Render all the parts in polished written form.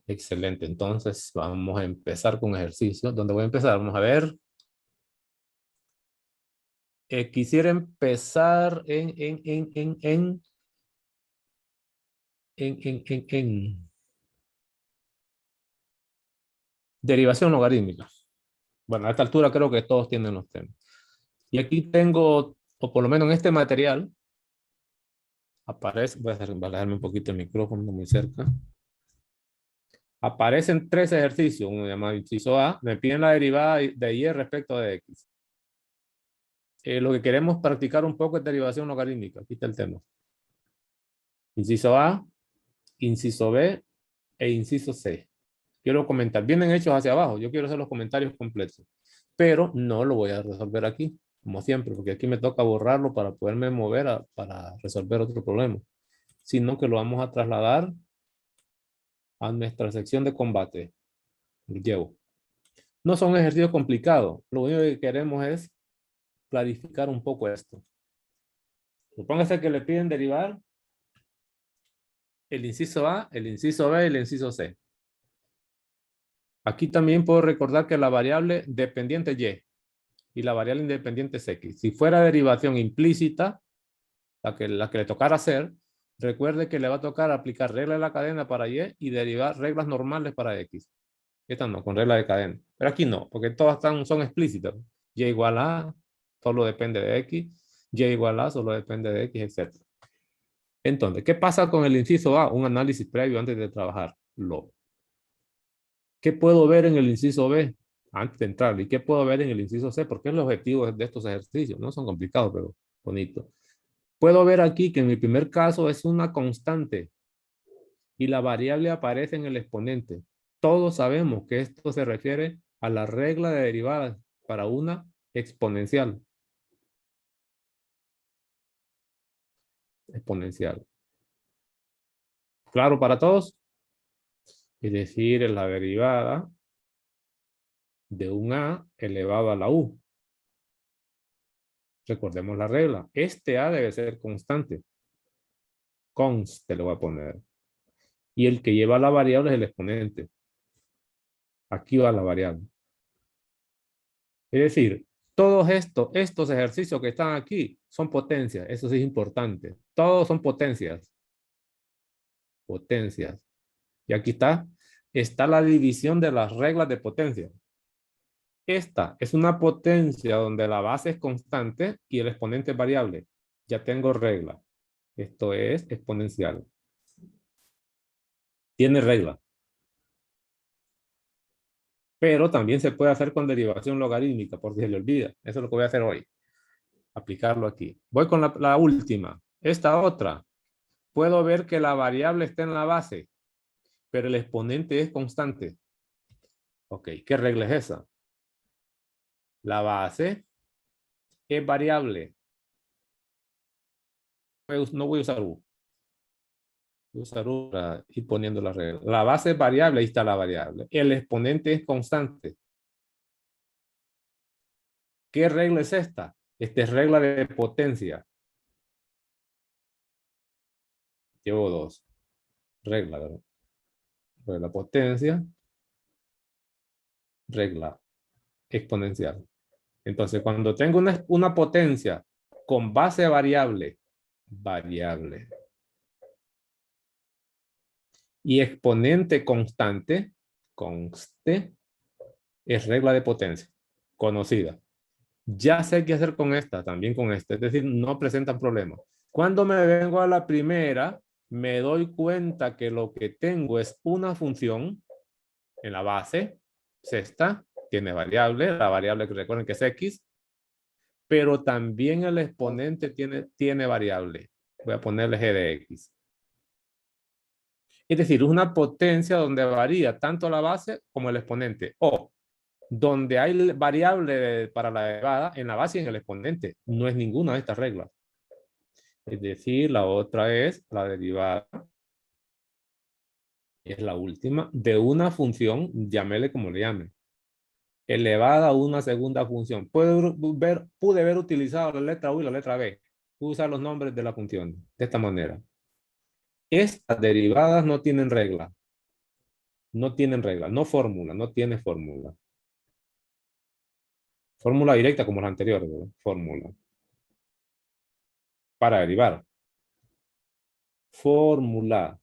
Excelente. Entonces vamos a empezar con ejercicio. ¿Dónde voy a empezar? Vamos a ver. Quisiera empezar en derivación logarítmica. Bueno, a esta altura creo que todos tienen los temas. Y aquí tengo, o por lo menos en este material, aparece, voy a alejarme un poquito el micrófono, no muy cerca. Aparecen tres ejercicios, uno llamado inciso A, me piden la derivada de y respecto de x. Lo que queremos practicar un poco es derivación logarítmica, aquí está el tema. Inciso A, inciso B e inciso C. Quiero comentar, vienen hechos hacia abajo, yo quiero hacer los comentarios completos, pero no lo voy a resolver aquí, como siempre, porque aquí me toca borrarlo para poderme mover para resolver otro problema, sino que lo vamos a trasladar a nuestra sección de combate. Llevo. No son ejercicios complicados, lo único que queremos es clarificar un poco esto. Supóngase que le piden derivar el inciso A, el inciso B y el inciso C. Aquí también puedo recordar que la variable dependiente es y y la variable independiente es x. Si fuera derivación implícita, la que le tocara hacer, recuerde que le va a tocar aplicar regla de la cadena para y derivar reglas normales para x. Esta no, con regla de cadena. Pero aquí no, porque todas son explícitas. Y igual a solo depende de x, y igual a solo depende de x, etc. Entonces, ¿qué pasa con el inciso A? Un análisis previo antes de trabajarlo. ¿Qué puedo ver en el inciso B antes de entrar? ¿Y qué puedo ver en el inciso C? Porque es el objetivo de estos ejercicios. No son complicados, pero bonitos. Puedo ver aquí que en mi primer caso es una constante y la variable aparece en el exponente. Todos sabemos que esto se refiere a la regla de derivadas para una exponencial. Exponencial. ¿Claro para todos? Es decir, la derivada de un a elevado a la u. Recordemos la regla. Este a debe ser constante. Const, le voy a poner. Y el que lleva la variable es el exponente. Aquí va la variable. Es decir, todos estos ejercicios que están aquí son potencias. Eso sí es importante. Todos son potencias. Potencias. Y aquí está la división de las reglas de potencia. Esta es una potencia donde la base es constante y el exponente es variable. Ya tengo regla. Esto es exponencial. Tiene regla. Pero también se puede hacer con derivación logarítmica, por si se le olvida. Eso es lo que voy a hacer hoy. Aplicarlo aquí. Voy con la última. Esta otra. Puedo ver que la variable está en la base, pero el exponente es constante. Ok, ¿qué regla es esa? La base es variable. No voy a usar U. Voy a usar U para ir poniendo la regla. La base es variable, ahí está la variable. El exponente es constante. ¿Qué regla es esta? Esta es regla de potencia. Llevo dos. Regla, ¿verdad? Regla potencia. Regla exponencial. Entonces, cuando tengo una potencia con base variable, y exponente constante, conste, es regla de potencia, conocida. Ya sé qué hacer con esta, también con esta, es decir, no presentan problemas. Cuando me vengo a la primera, me doy cuenta que lo que tengo es una función en la base, sexta, tiene variable, la variable que recuerden que es x, pero también el exponente tiene variable. Voy a ponerle g de x. Es decir, es una potencia donde varía tanto la base como el exponente. O donde hay variable para la derivada en la base y en el exponente. No es ninguna de estas reglas. Es decir, la otra es la derivada. Es la última de una función, llámele como le llame, elevada a una segunda función. Pude haber utilizado la letra U y la letra B. Usa los nombres de la función de esta manera. Estas derivadas no tienen regla. no tienen regla, no fórmula, no tiene fórmula. Fórmula directa como la anterior, ¿verdad? Fórmula. Para derivar. Fórmula.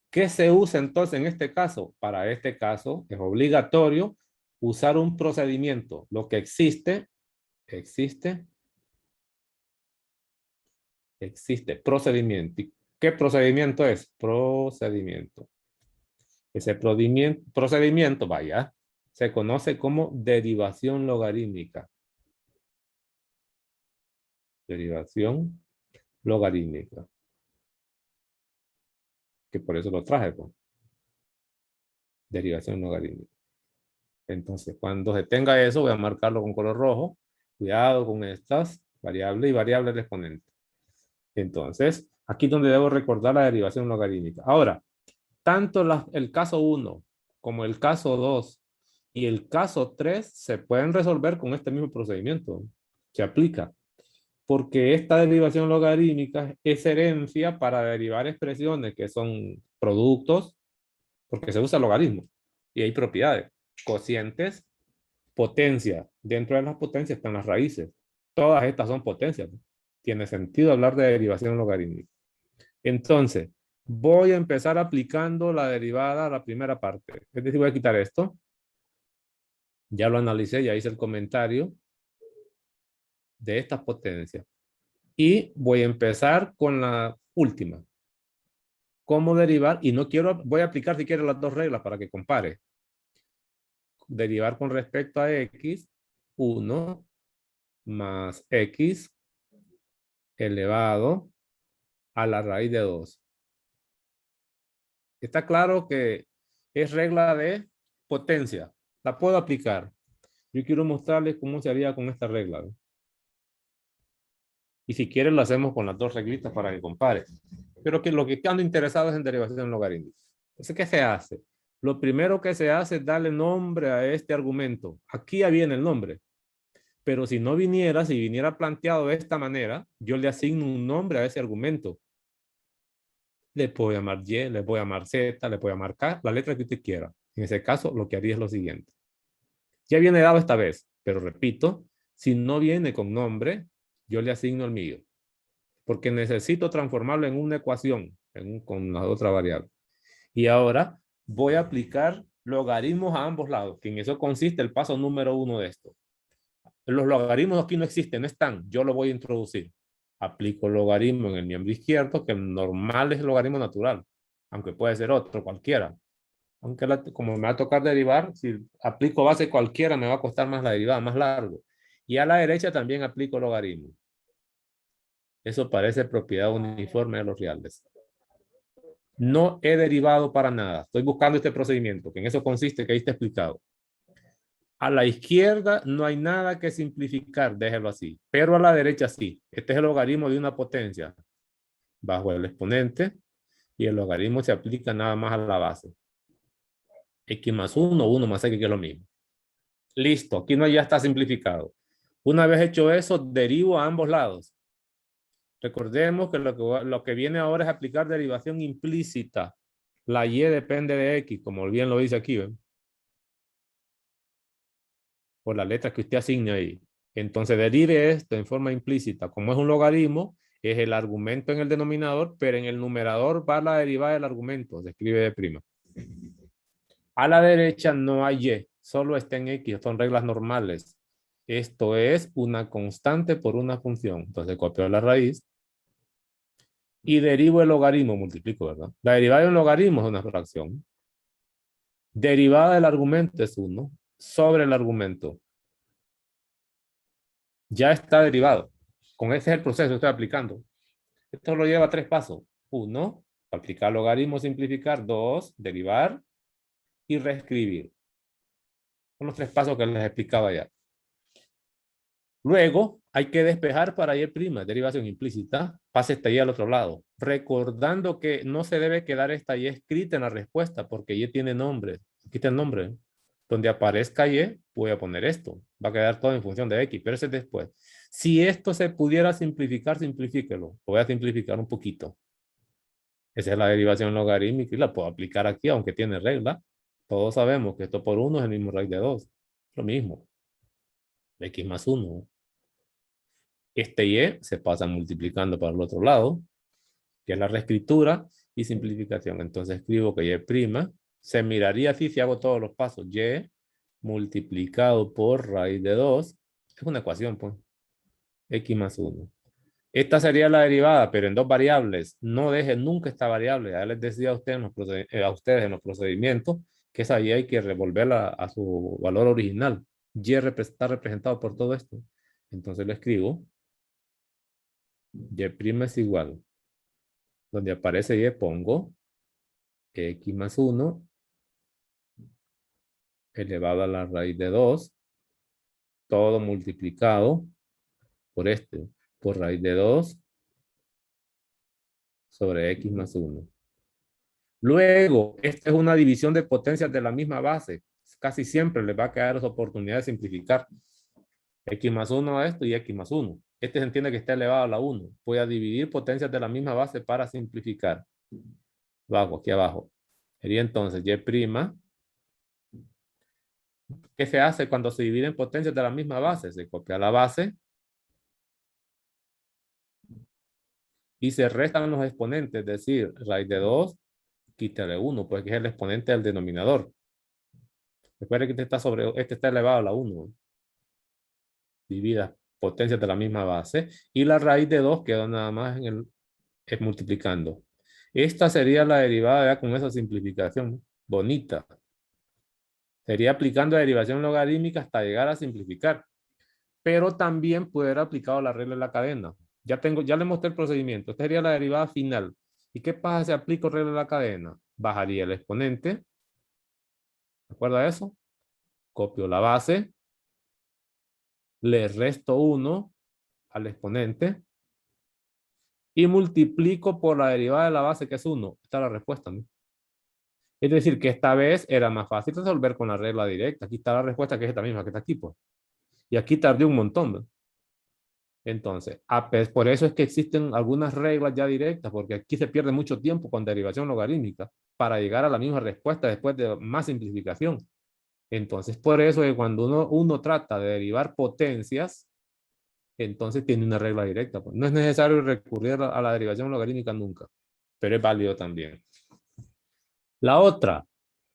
¿Qué se usa entonces en este caso? Para este caso es obligatorio usar un procedimiento. Lo que existe, existe procedimiento. ¿Y qué procedimiento es? Procedimiento. Ese procedimiento, vaya, se conoce como derivación logarítmica. Derivación logarítmica. Que por eso lo traje, pues. Derivación logarítmica. Entonces, cuando se tenga eso, voy a marcarlo con color rojo. Cuidado con estas variables y variables de exponente. Entonces, aquí es donde debo recordar la derivación logarítmica. Ahora, tanto el caso 1 como el caso 2 y el caso 3 se pueden resolver con este mismo procedimiento. Se aplica. Porque esta derivación logarítmica es herencia para derivar expresiones que son productos, porque se usa logaritmo y hay propiedades, cocientes, potencia. Dentro de las potencias están las raíces. Todas estas son potencias. Tiene sentido hablar de derivación logarítmica. Entonces, voy a empezar aplicando la derivada a la primera parte. Es decir, voy a quitar esto. Ya lo analicé, ya hice el comentario de estas potencias. Y voy a empezar con la última. ¿Cómo derivar? Y no quiero, voy a aplicar si quiero las dos reglas para que compare. Derivar con respecto a x, 1 más x elevado a la raíz de 2. Está claro que es regla de potencia. La puedo aplicar. Yo quiero mostrarles cómo se haría con esta regla, ¿no? Y si quieren lo hacemos con las dos reglitas para que compare. Pero que lo que ando interesado es en derivación logarítmica. Entonces, ¿qué se hace? Lo primero que se hace es darle nombre a este argumento. Aquí ya viene el nombre. Pero si no viniera, si viniera planteado de esta manera, yo le asigno un nombre a ese argumento. Le puedo llamar Y, le puedo llamar Z, le puedo llamar K, la letra que usted quiera. En ese caso, lo que haría es lo siguiente. Ya viene dado esta vez, pero repito, si no viene con nombre, yo le asigno el mío. Porque necesito transformarlo en una ecuación con la otra variable. Y ahora voy a aplicar logaritmos a ambos lados, que en eso consiste el paso número 1 de esto. Los logaritmos aquí no existen, no están. Yo lo voy a introducir. Aplico logaritmo en el miembro izquierdo, que el normal es el logaritmo natural, aunque puede ser otro, cualquiera. Aunque como me va a tocar derivar, si aplico base cualquiera, me va a costar más la derivada, más largo. Y a la derecha también aplico logaritmo. Eso parece propiedad uniforme de los reales. No he derivado para nada. Estoy buscando este procedimiento, que en eso consiste, que ahí está explicado. A la izquierda no hay nada que simplificar, déjelo así. Pero a la derecha sí. Este es el logaritmo de una potencia bajo el exponente y el logaritmo se aplica nada más a la base. X más 1, 1 más X, que es lo mismo. Listo, aquí no ya está simplificado. Una vez hecho eso, derivo a ambos lados. Recordemos que lo que viene ahora es aplicar derivación implícita. La Y depende de X, como bien lo dice aquí, ¿ven? Por la letra que usted asigne ahí. Entonces derive esto en forma implícita. Como es un logaritmo, es el argumento en el denominador, pero en el numerador va la derivada del argumento. Se escribe de prima. A la derecha no hay Y, solo está en X, son reglas normales. Esto es una constante por una función. Entonces copio la raíz y derivo el logaritmo, multiplico, ¿verdad? La derivada de un logaritmo es una fracción. Derivada del argumento es 1 sobre el argumento. Ya está derivado. Con ese es el proceso que estoy aplicando. Esto lo lleva a 3 pasos. 1, aplicar logaritmo, simplificar. 2, derivar y reescribir. Son los 3 pasos que les explicaba ya. Luego hay que despejar para Y', derivación implícita, pase esta Y al otro lado, recordando que no se debe quedar esta Y escrita en la respuesta porque Y tiene nombre. Aquí está el nombre. Donde aparezca Y, voy a poner esto. Va a quedar todo en función de X, pero ese es después. Si esto se pudiera simplificar, simplifíquelo. Lo voy a simplificar un poquito. Esa es la derivación logarítmica y la puedo aplicar aquí, aunque tiene regla. Todos sabemos que esto por 1 es el mismo raíz de 2. Lo mismo. X más 1. Este y se pasa multiplicando para el otro lado, que es la reescritura y simplificación. Entonces escribo que y' se miraría así si hago todos los pasos. Y multiplicado por raíz de 2 es una ecuación, pues. X más 1. Esta sería la derivada, pero en dos variables. No dejen nunca esta variable. Ya les decía a ustedes en los procedimientos que esa y hay que revolverla a su valor original. Y está representado por todo esto. Entonces lo escribo. Y' es igual. Donde aparece y pongo x más 1 elevado a la raíz de 2, todo multiplicado por por raíz de 2 sobre x más 1. Luego, esta es una división de potencias de la misma base. Casi siempre les va a quedar esa oportunidad de simplificar. X más 1 a esto y X más 1. Este se entiende que está elevado a la 1. Voy a dividir potencias de la misma base para simplificar. Lo hago aquí abajo. Sería entonces Y'. ¿Qué se hace cuando se dividen potencias de la misma base? Se copia la base y se restan los exponentes. Es decir, raíz de 2, quítale 1, porque es el exponente del denominador. Recuerden que este está elevado a la 1. Divida potencias de la misma base. Y la raíz de 2 queda nada más es multiplicando. Esta sería la derivada ya con esa simplificación bonita. Sería aplicando derivación logarítmica hasta llegar a simplificar. Pero también puede haber aplicado la regla de la cadena. Ya le mostré el procedimiento. Esta sería la derivada final. ¿Y qué pasa si aplico regla de la cadena? Bajaría el exponente. ¿De acuerdo a eso? Copio la base. Le resto 1 al exponente. Y multiplico por la derivada de la base, que es 1. Esta es la respuesta, ¿no? Es decir, que esta vez era más fácil resolver con la regla directa. Aquí está la respuesta, que es esta misma que está aquí, pues. Y aquí tardé un montón, ¿no? Entonces, por eso es que existen algunas reglas ya directas, porque aquí se pierde mucho tiempo con derivación logarítmica para llegar a la misma respuesta después de más simplificación. Entonces, por eso es que cuando uno trata de derivar potencias, entonces tiene una regla directa, pues. No es necesario recurrir a la derivación logarítmica nunca, pero es válido también. La otra,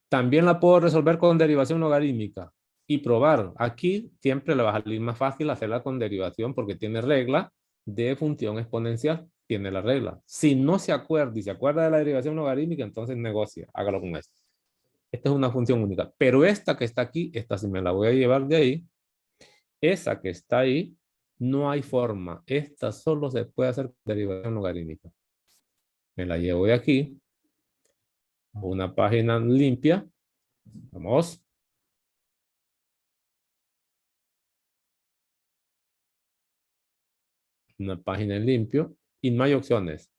también la puedo resolver con derivación logarítmica y probar. Aquí siempre le va a salir más fácil hacerla con derivación porque tiene regla de función exponencial. Tiene la regla. Si no se acuerda y se acuerda de la derivación logarítmica, entonces negocia. Hágalo con esto. Esta es una función única. Pero esta que está aquí, esta sí me la voy a llevar de ahí. Esa que está ahí, no hay forma. Esta solo se puede hacer con derivación logarítmica. Me la llevo de aquí a una página limpia. Vamos. Una página en limpio y no hay opciones.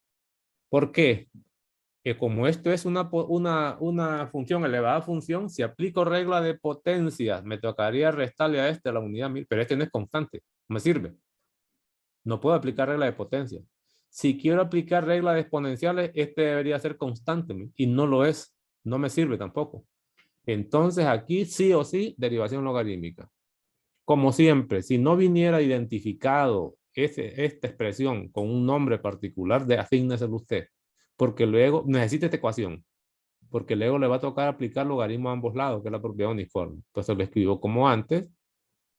¿Por qué? Que como esto es una función elevada función, si aplico regla de potencias, me tocaría restarle a este la unidad 1000, pero este no es constante, no me sirve. No puedo aplicar regla de potencia. Si quiero aplicar regla de exponenciales, este debería ser constante y no lo es. No me sirve tampoco. Entonces aquí sí o sí, derivación logarítmica. Como siempre, si no viniera identificado esta expresión con un nombre particular, asígneselo usted, porque luego necesita esta ecuación, porque luego le va a tocar aplicar logaritmo a ambos lados, que es la propiedad uniforme. Entonces lo escribo como antes,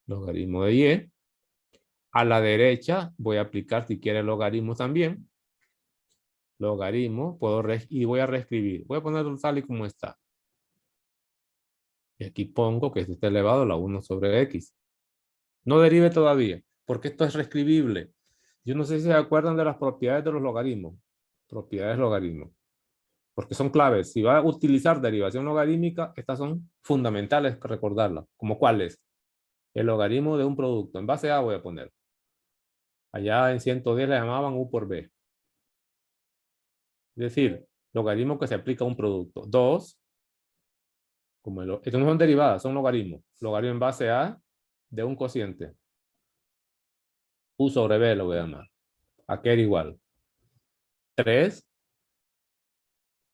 logaritmo de y. A la derecha voy a aplicar, si quiere, logaritmo también. Logaritmo, y voy a reescribir. Voy a ponerlo tal y como está. Y aquí pongo que esto está elevado a la 1 sobre x. No derive todavía, porque esto es reescribible. Yo no sé si se acuerdan de las propiedades de los logaritmos. Propiedades logaritmos. Porque son claves. Si va a utilizar derivación logarítmica, estas son fundamentales recordarlas. ¿Como cuáles? El logaritmo de un producto. En base a voy a poner. Allá en 110 le llamaban U por B. Es decir, logaritmo que se aplica a un producto. 2, estos no son derivadas, son logaritmos. Logaritmo en base a de un cociente. U sobre B lo voy a llamar. A que era igual. 3,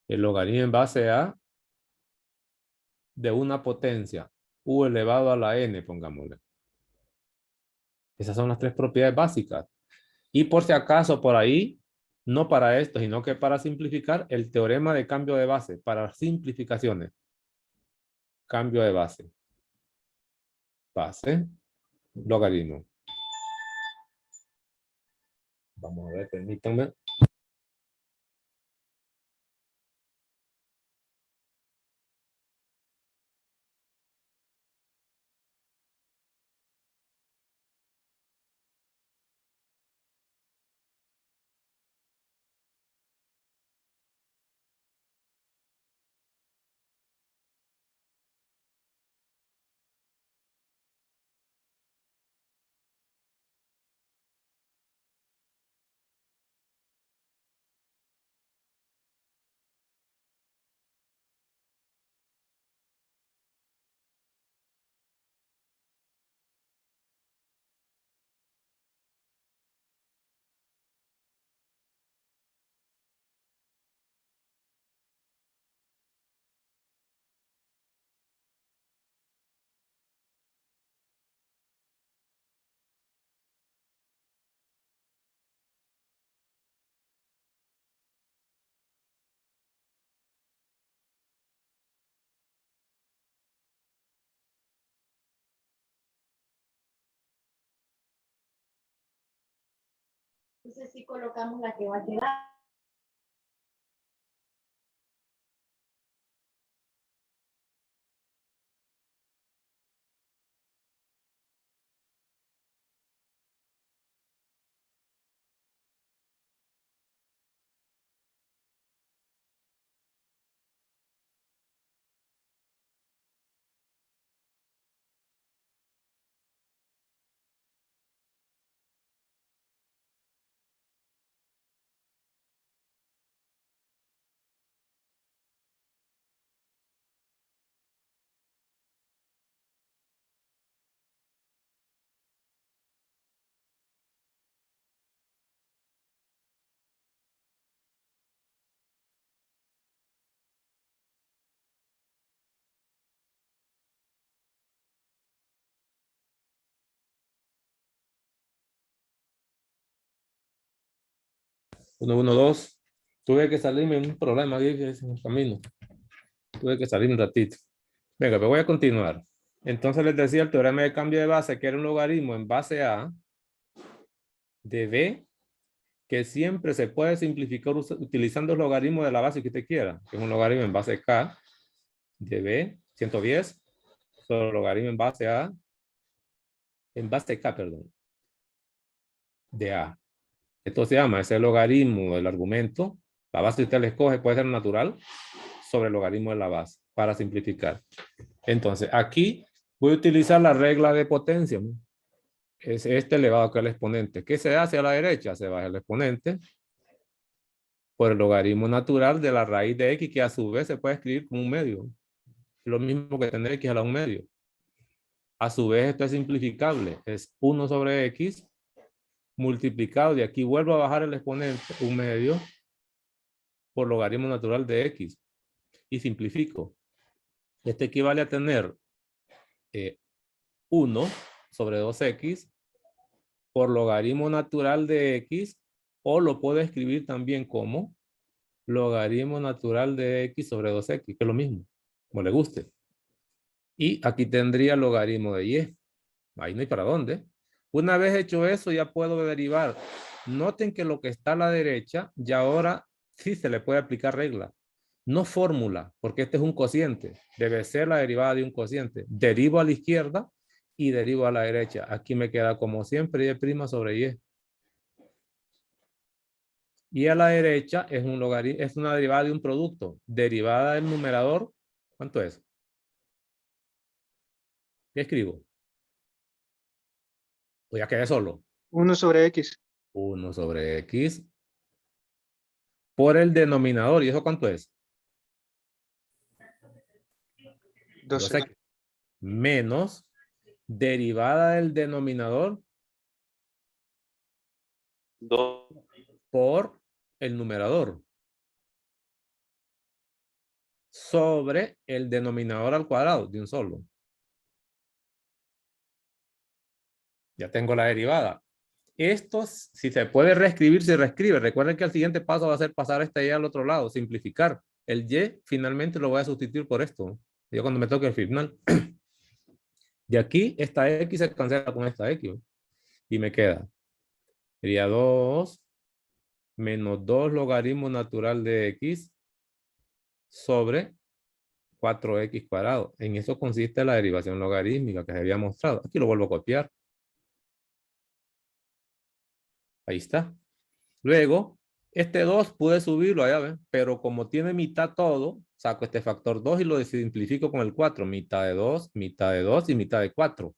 el logaritmo en base a de una potencia u elevado a la n, pongámosle. Esas son las tres propiedades básicas. Y por si acaso por ahí, no para esto, sino que para simplificar el teorema de cambio de base, para simplificaciones. Cambio de base. Base, logaritmo. Vamos a ver, permítanme. Entonces sí colocamos la que va a quedar. Uno, uno, dos. Tuve que salirme un problema aquí en el camino. Tuve que salir un ratito. Venga, pero voy a continuar. Entonces les decía el teorema de cambio de base, que era un logaritmo en base A de B, que siempre se puede simplificar utilizando el logaritmo de la base que usted quiera, que es un logaritmo en base K de B, 110, sobre logaritmo en base A, en base K, perdón, de A. Esto se llama, es el logaritmo del argumento. La base que usted le escoge puede ser natural sobre el logaritmo de la base, para simplificar. Entonces, aquí voy a utilizar la regla de potencia. Es este elevado que el exponente. ¿Qué se hace a la derecha? Se baja el exponente por el logaritmo natural de la raíz de x, que a su vez se puede escribir como un medio. Lo mismo que tener x a la un medio. A su vez, esto es simplificable. Es 1 sobre x multiplicado. De aquí vuelvo a bajar el exponente, un medio, por logaritmo natural de x. Y simplifico. Este equivale a tener 1 sobre 2x por logaritmo natural de x, o lo puedo escribir también como logaritmo natural de x sobre 2x, que es lo mismo, como le guste. Y aquí tendría logaritmo de y. Ahí no hay para dónde. Una vez hecho eso, ya puedo derivar. Noten que lo que está a la derecha, ya ahora sí se le puede aplicar regla. No fórmula, porque este es un cociente. Debe ser la derivada de un cociente. Derivo a la izquierda y derivo a la derecha. Aquí me queda como siempre y' sobre y. Y a la derecha es un logaritmo, es una derivada de un producto. Derivada del numerador, ¿cuánto es? ¿Qué escribo? Pues ya quedé solo. 1 sobre X. 1 sobre X por el denominador. ¿Y eso cuánto es? 12. 2x. Menos derivada del denominador 2. por el numerador. sobre el denominador al cuadrado de un solo. Ya tengo la derivada. Esto, si se puede reescribir, se reescribe. Recuerden que el siguiente paso va a ser pasar esta y al otro lado, simplificar. El y finalmente lo voy a sustituir por esto. Yo cuando me toque el final. De aquí, esta x se cancela con esta x. Y me queda. Sería 2 menos 2 logaritmo natural de x sobre 4x cuadrado. En eso consiste la derivación logarítmica que se había mostrado. Aquí lo vuelvo a copiar. Ahí está. Luego, este 2 pude subirlo allá, ¿ven? Pero como tiene mitad todo, saco este factor 2 y lo simplifico con el 4. Mitad de 2 y mitad de 4.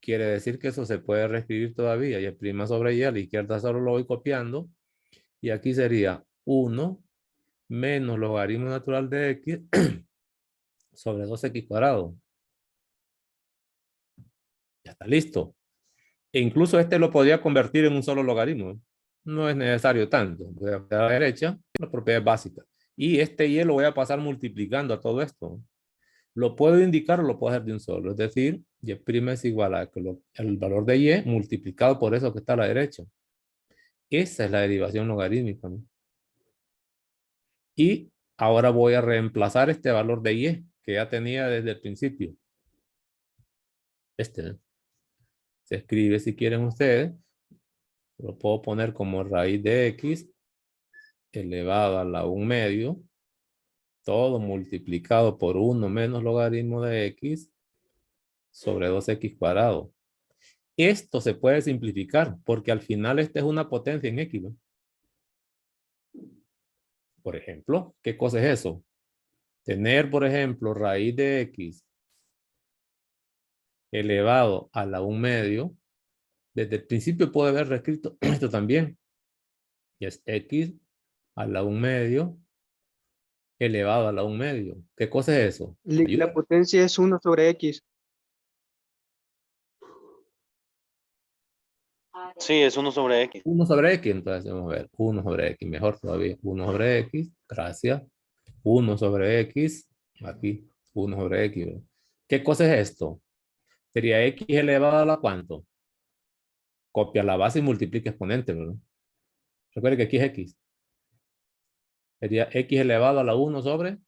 Quiere decir que eso se puede reescribir todavía. Y es prima sobre y a la izquierda solo lo voy copiando. Y aquí sería 1 menos logaritmo natural de x sobre 2x cuadrado. Ya está listo. E incluso este lo podría convertir en un solo logaritmo. No es necesario tanto. Voy a la derecha, las propiedades básicas. Y este y lo voy a pasar multiplicando a todo esto. Lo puedo indicar o lo puedo hacer de un solo. Es decir, y' es igual a el valor de y multiplicado por eso que está a la derecha. Esa es la derivación logarítmica, ¿no? Y ahora voy a reemplazar este valor de y que ya tenía desde el principio. Este, ¿no? Se escribe si quieren ustedes. Lo puedo poner como raíz de x elevado a la 1 medio, todo multiplicado por 1 menos logaritmo de x sobre 2x cuadrado. Esto se puede simplificar porque al final esta es una potencia en x, ¿no? Por ejemplo, ¿qué cosa es eso? Tener, por ejemplo, raíz de x elevado a la 1 medio. Desde el principio puedo haber reescrito esto también. Y es x a la 1 medio elevado a la 1 medio. ¿Qué cosa es eso? La potencia es 1 sobre X. Sí, es 1 sobre X. 1 sobre x, entonces vamos a ver. 1 sobre x, mejor todavía. 1 sobre x, gracias. 1 sobre x, aquí. 1 sobre x. ¿Verdad? ¿Qué cosa es esto? Sería x elevado a la ¿cuánto? Copia la base y multiplica exponente, ¿verdad? Recuerde que aquí es x. Sería x elevado a la 1 sobre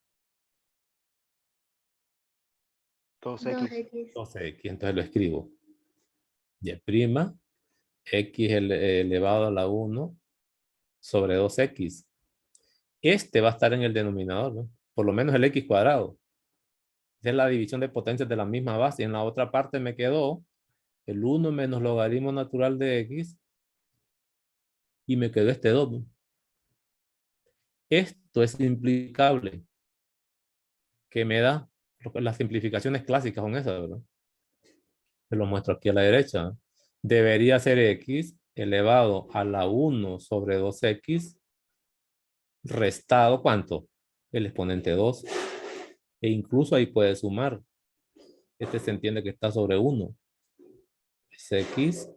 2X. 12x. Entonces lo escribo. Y' x elevado a la 1 sobre 2x. Este va a estar en el denominador, ¿no? Por lo menos el x cuadrado. Esa es la división de potencias de la misma base. Y en la otra parte me quedó el 1 menos logaritmo natural de x. Y me quedó este 2, ¿no? Esto es simplificable. ¿Qué me da? Las simplificaciones clásicas son esas, ¿verdad? Se lo muestro aquí a la derecha. Debería ser x elevado a la 1 sobre 2x restado, ¿cuánto? El exponente 2. E incluso ahí puede sumar. Este se entiende que está sobre 1. Es x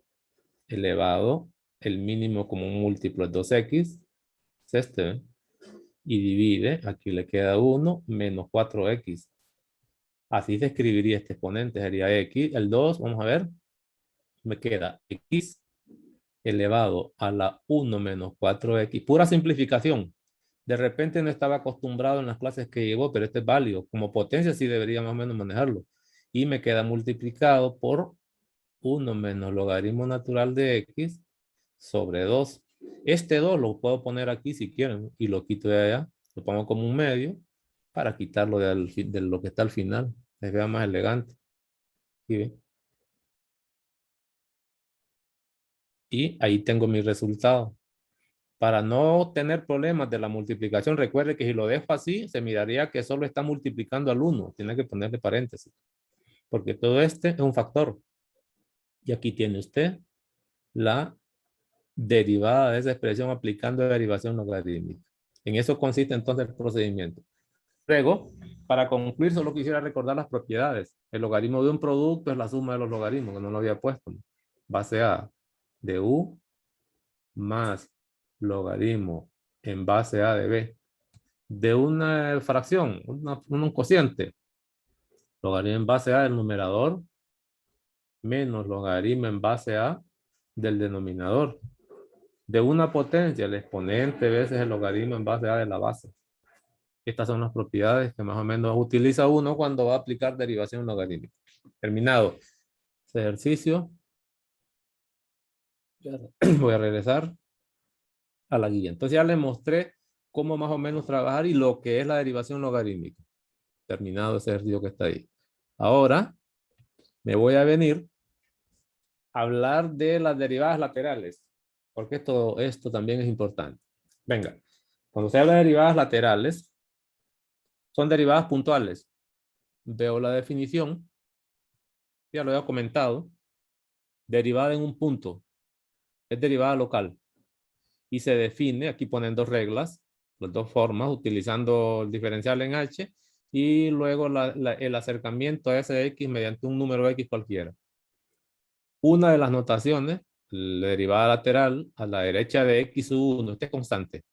elevado, el mínimo como un múltiplo es 2x. Es este, ¿eh? Y divide, aquí le queda 1 menos 4x. Así se escribiría este exponente. Sería x, el 2, vamos a ver. Me queda x elevado a la 1 menos 4x. Pura simplificación. De repente no estaba acostumbrado en las clases que llevó, pero este es válido. Como potencia sí debería más o menos manejarlo. Y me queda multiplicado por 1 menos logaritmo natural de x sobre 2. Este 2 lo puedo poner aquí si quieren y lo quito de allá. Lo pongo como un medio para quitarlo de lo que está al final. Se vea más elegante. ¿Sí ven? Y ahí tengo mi resultado. Para no tener problemas de la multiplicación, recuerde que si lo dejo así, se miraría que solo está multiplicando al 1. Tiene que ponerle paréntesis. Porque todo este es un factor. Y aquí tiene usted la derivada de esa expresión aplicando derivación logarítmica. En eso consiste entonces el procedimiento. Luego, para concluir, solo quisiera recordar las propiedades. El logaritmo de un producto es la suma de los logaritmos, que no lo había puesto. Base A de U más logaritmo en base A de B. de una fracción, un cociente. Logaritmo en base a del numerador menos logaritmo en base a del denominador. De una potencia, el exponente veces el logaritmo en base a de la base. Estas son las propiedades que más o menos utiliza uno cuando va a aplicar derivación logarítmica. Terminado este ejercicio. Voy a regresar a la guía. Entonces ya les mostré cómo más o menos trabajar y lo que es la derivación logarítmica. Terminado ese ejercicio que está ahí. Ahora me voy a venir a hablar de las derivadas laterales, porque esto también es importante. Venga, cuando se habla de derivadas laterales, son derivadas puntuales. Veo la definición, ya lo he comentado. Derivada en un punto es derivada local y se define, aquí ponen dos reglas, las dos formas, utilizando el diferencial en h y luego el acercamiento a ese de x mediante un número x cualquiera. Una de las notaciones, la derivada lateral a la derecha de x1, este es constante.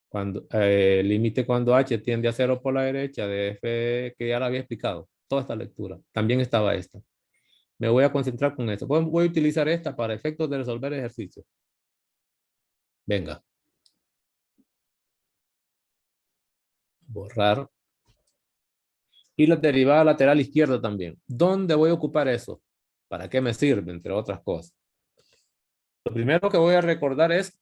Cuando, límite cuando h tiende a 0 por la derecha de f, que ya la había explicado, toda esta lectura. También estaba esta. Me voy a concentrar con esto. Voy a utilizar esta para efectos de resolver ejercicios. Venga. Borrar. Y la derivada lateral izquierda también. ¿Dónde voy a ocupar eso? ¿Para qué me sirve? Entre otras cosas. Lo primero que voy a recordar es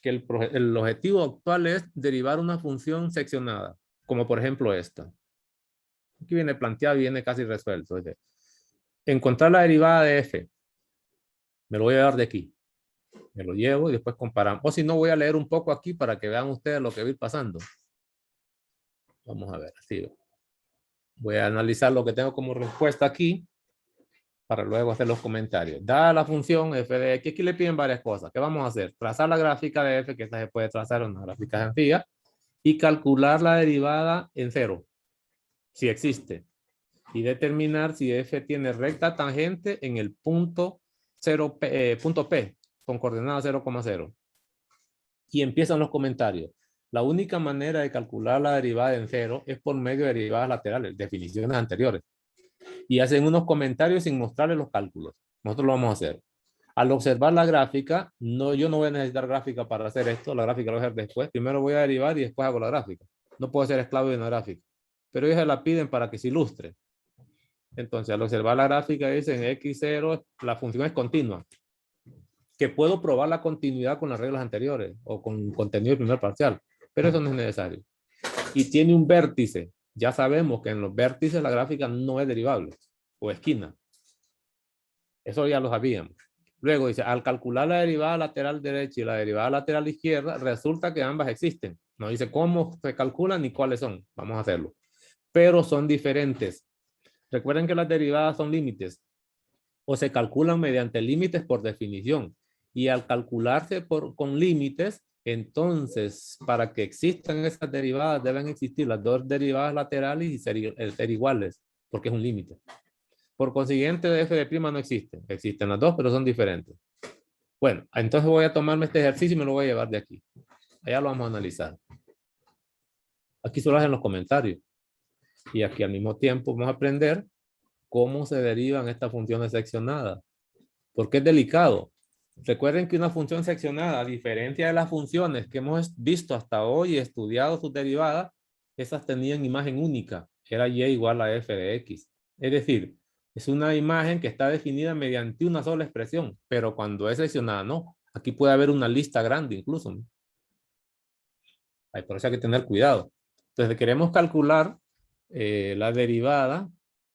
que el objetivo actual es derivar una función seccionada, como por ejemplo esta. Aquí viene planteado y viene casi resuelto. Encontrar la derivada de f. Me lo voy a dar de aquí. Me lo llevo y después comparamos. O si no, voy a leer un poco aquí para que vean ustedes lo que va a ir pasando. Vamos a ver, así. Voy a analizar lo que tengo como respuesta aquí para luego hacer los comentarios. Dada la función f de x, aquí le piden varias cosas. ¿Qué vamos a hacer? Trazar la gráfica de f, que esta se puede trazar en una gráfica sencilla, y calcular la derivada en cero, si existe. Y determinar si f tiene recta tangente en el punto, punto P, con coordenada 0,0. Y empiezan los comentarios. La única manera de calcular la derivada en cero es por medio de derivadas laterales, definiciones anteriores. Y hacen unos comentarios sin mostrarles los cálculos. Nosotros lo vamos a hacer. Al observar la gráfica, yo no voy a necesitar gráfica para hacer esto. La gráfica la voy a hacer después. Primero voy a derivar y después hago la gráfica. No puedo ser esclavo de una gráfica. Pero ellos se la piden para que se ilustre. Entonces, al observar la gráfica, dicen x0, la función es continua. Que puedo probar la continuidad con las reglas anteriores o con contenido del primer parcial. Pero eso no es necesario. Y tiene un vértice. Ya sabemos que en los vértices la gráfica no es derivable o esquina. Eso ya lo sabíamos. Luego dice, al calcular la derivada lateral derecha y la derivada lateral izquierda, resulta que ambas existen. No dice cómo se calculan ni cuáles son. Vamos a hacerlo. Pero son diferentes. Recuerden que las derivadas son límites o se calculan mediante límites por definición. Y al calcularse con límites, entonces, para que existan esas derivadas, deben existir las dos derivadas laterales y ser iguales, porque es un límite. Por consiguiente, f de prima no existe. Existen las dos, pero son diferentes. Bueno, entonces voy a tomarme este ejercicio y me lo voy a llevar de aquí. Allá lo vamos a analizar. Aquí solo hacen los comentarios. Y aquí al mismo tiempo vamos a aprender cómo se derivan estas funciones seccionadas. Porque es delicado. Recuerden que una función seccionada, a diferencia de las funciones que hemos visto hasta hoy y estudiado sus derivadas, esas tenían imagen única. Era y igual a f de x. Es decir, es una imagen que está definida mediante una sola expresión, pero cuando es seccionada, no. Aquí puede haber una lista grande incluso, ¿no? Por eso hay que tener cuidado. Entonces, queremos calcular la derivada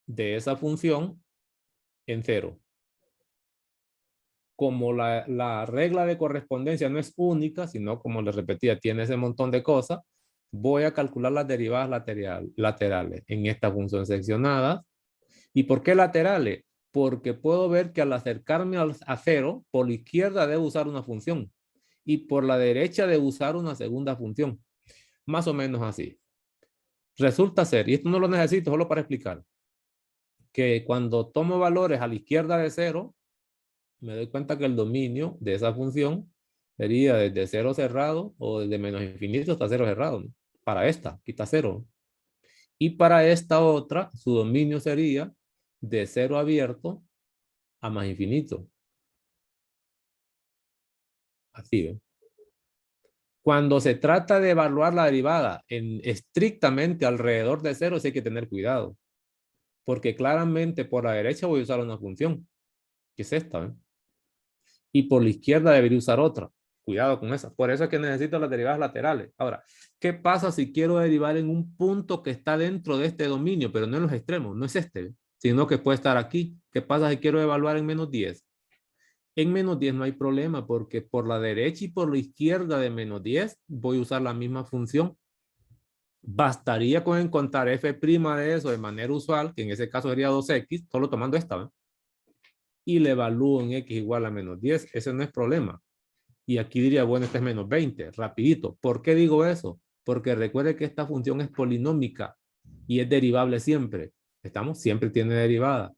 de esa función en cero. Como la regla de correspondencia no es única, sino como les repetía, tiene ese montón de cosas, voy a calcular las derivadas laterales en esta función seccionada. ¿Y por qué laterales? Porque puedo ver que al acercarme a cero, por la izquierda debo usar una función y por la derecha debo usar una segunda función. Más o menos así. Resulta ser, y esto no lo necesito solo para explicar, que cuando tomo valores a la izquierda de cero, me doy cuenta que el dominio de esa función sería desde cero cerrado o desde menos infinito hasta cero cerrado, ¿no? para esta, quita 0. Y para esta otra, su dominio sería de 0 abierto a más infinito. Así, ¿ve? Cuando se trata de evaluar la derivada estrictamente alrededor de 0, sí hay que tener cuidado. Porque claramente por la derecha voy a usar una función, que es esta, ¿ve? Y por la izquierda debería usar otra. Cuidado con esa. Por eso es que necesito las derivadas laterales. Ahora, ¿qué pasa si quiero derivar en un punto que está dentro de este dominio, pero no en los extremos? No es este, ¿ve? Sino que puede estar aquí. ¿Qué pasa si quiero evaluar en menos 10? En menos 10 no hay problema porque por la derecha y por la izquierda de menos 10 voy a usar la misma función. Bastaría con encontrar f' de eso de manera usual, que en ese caso sería 2x, solo tomando esta, ¿ve? Y le evalúo en x igual a menos 10. Ese no es problema. Y aquí diría, bueno, este es menos 20, rapidito. ¿Por qué digo eso? Porque recuerde que esta función es polinómica y es derivable siempre. ¿Estamos? Siempre tiene derivada.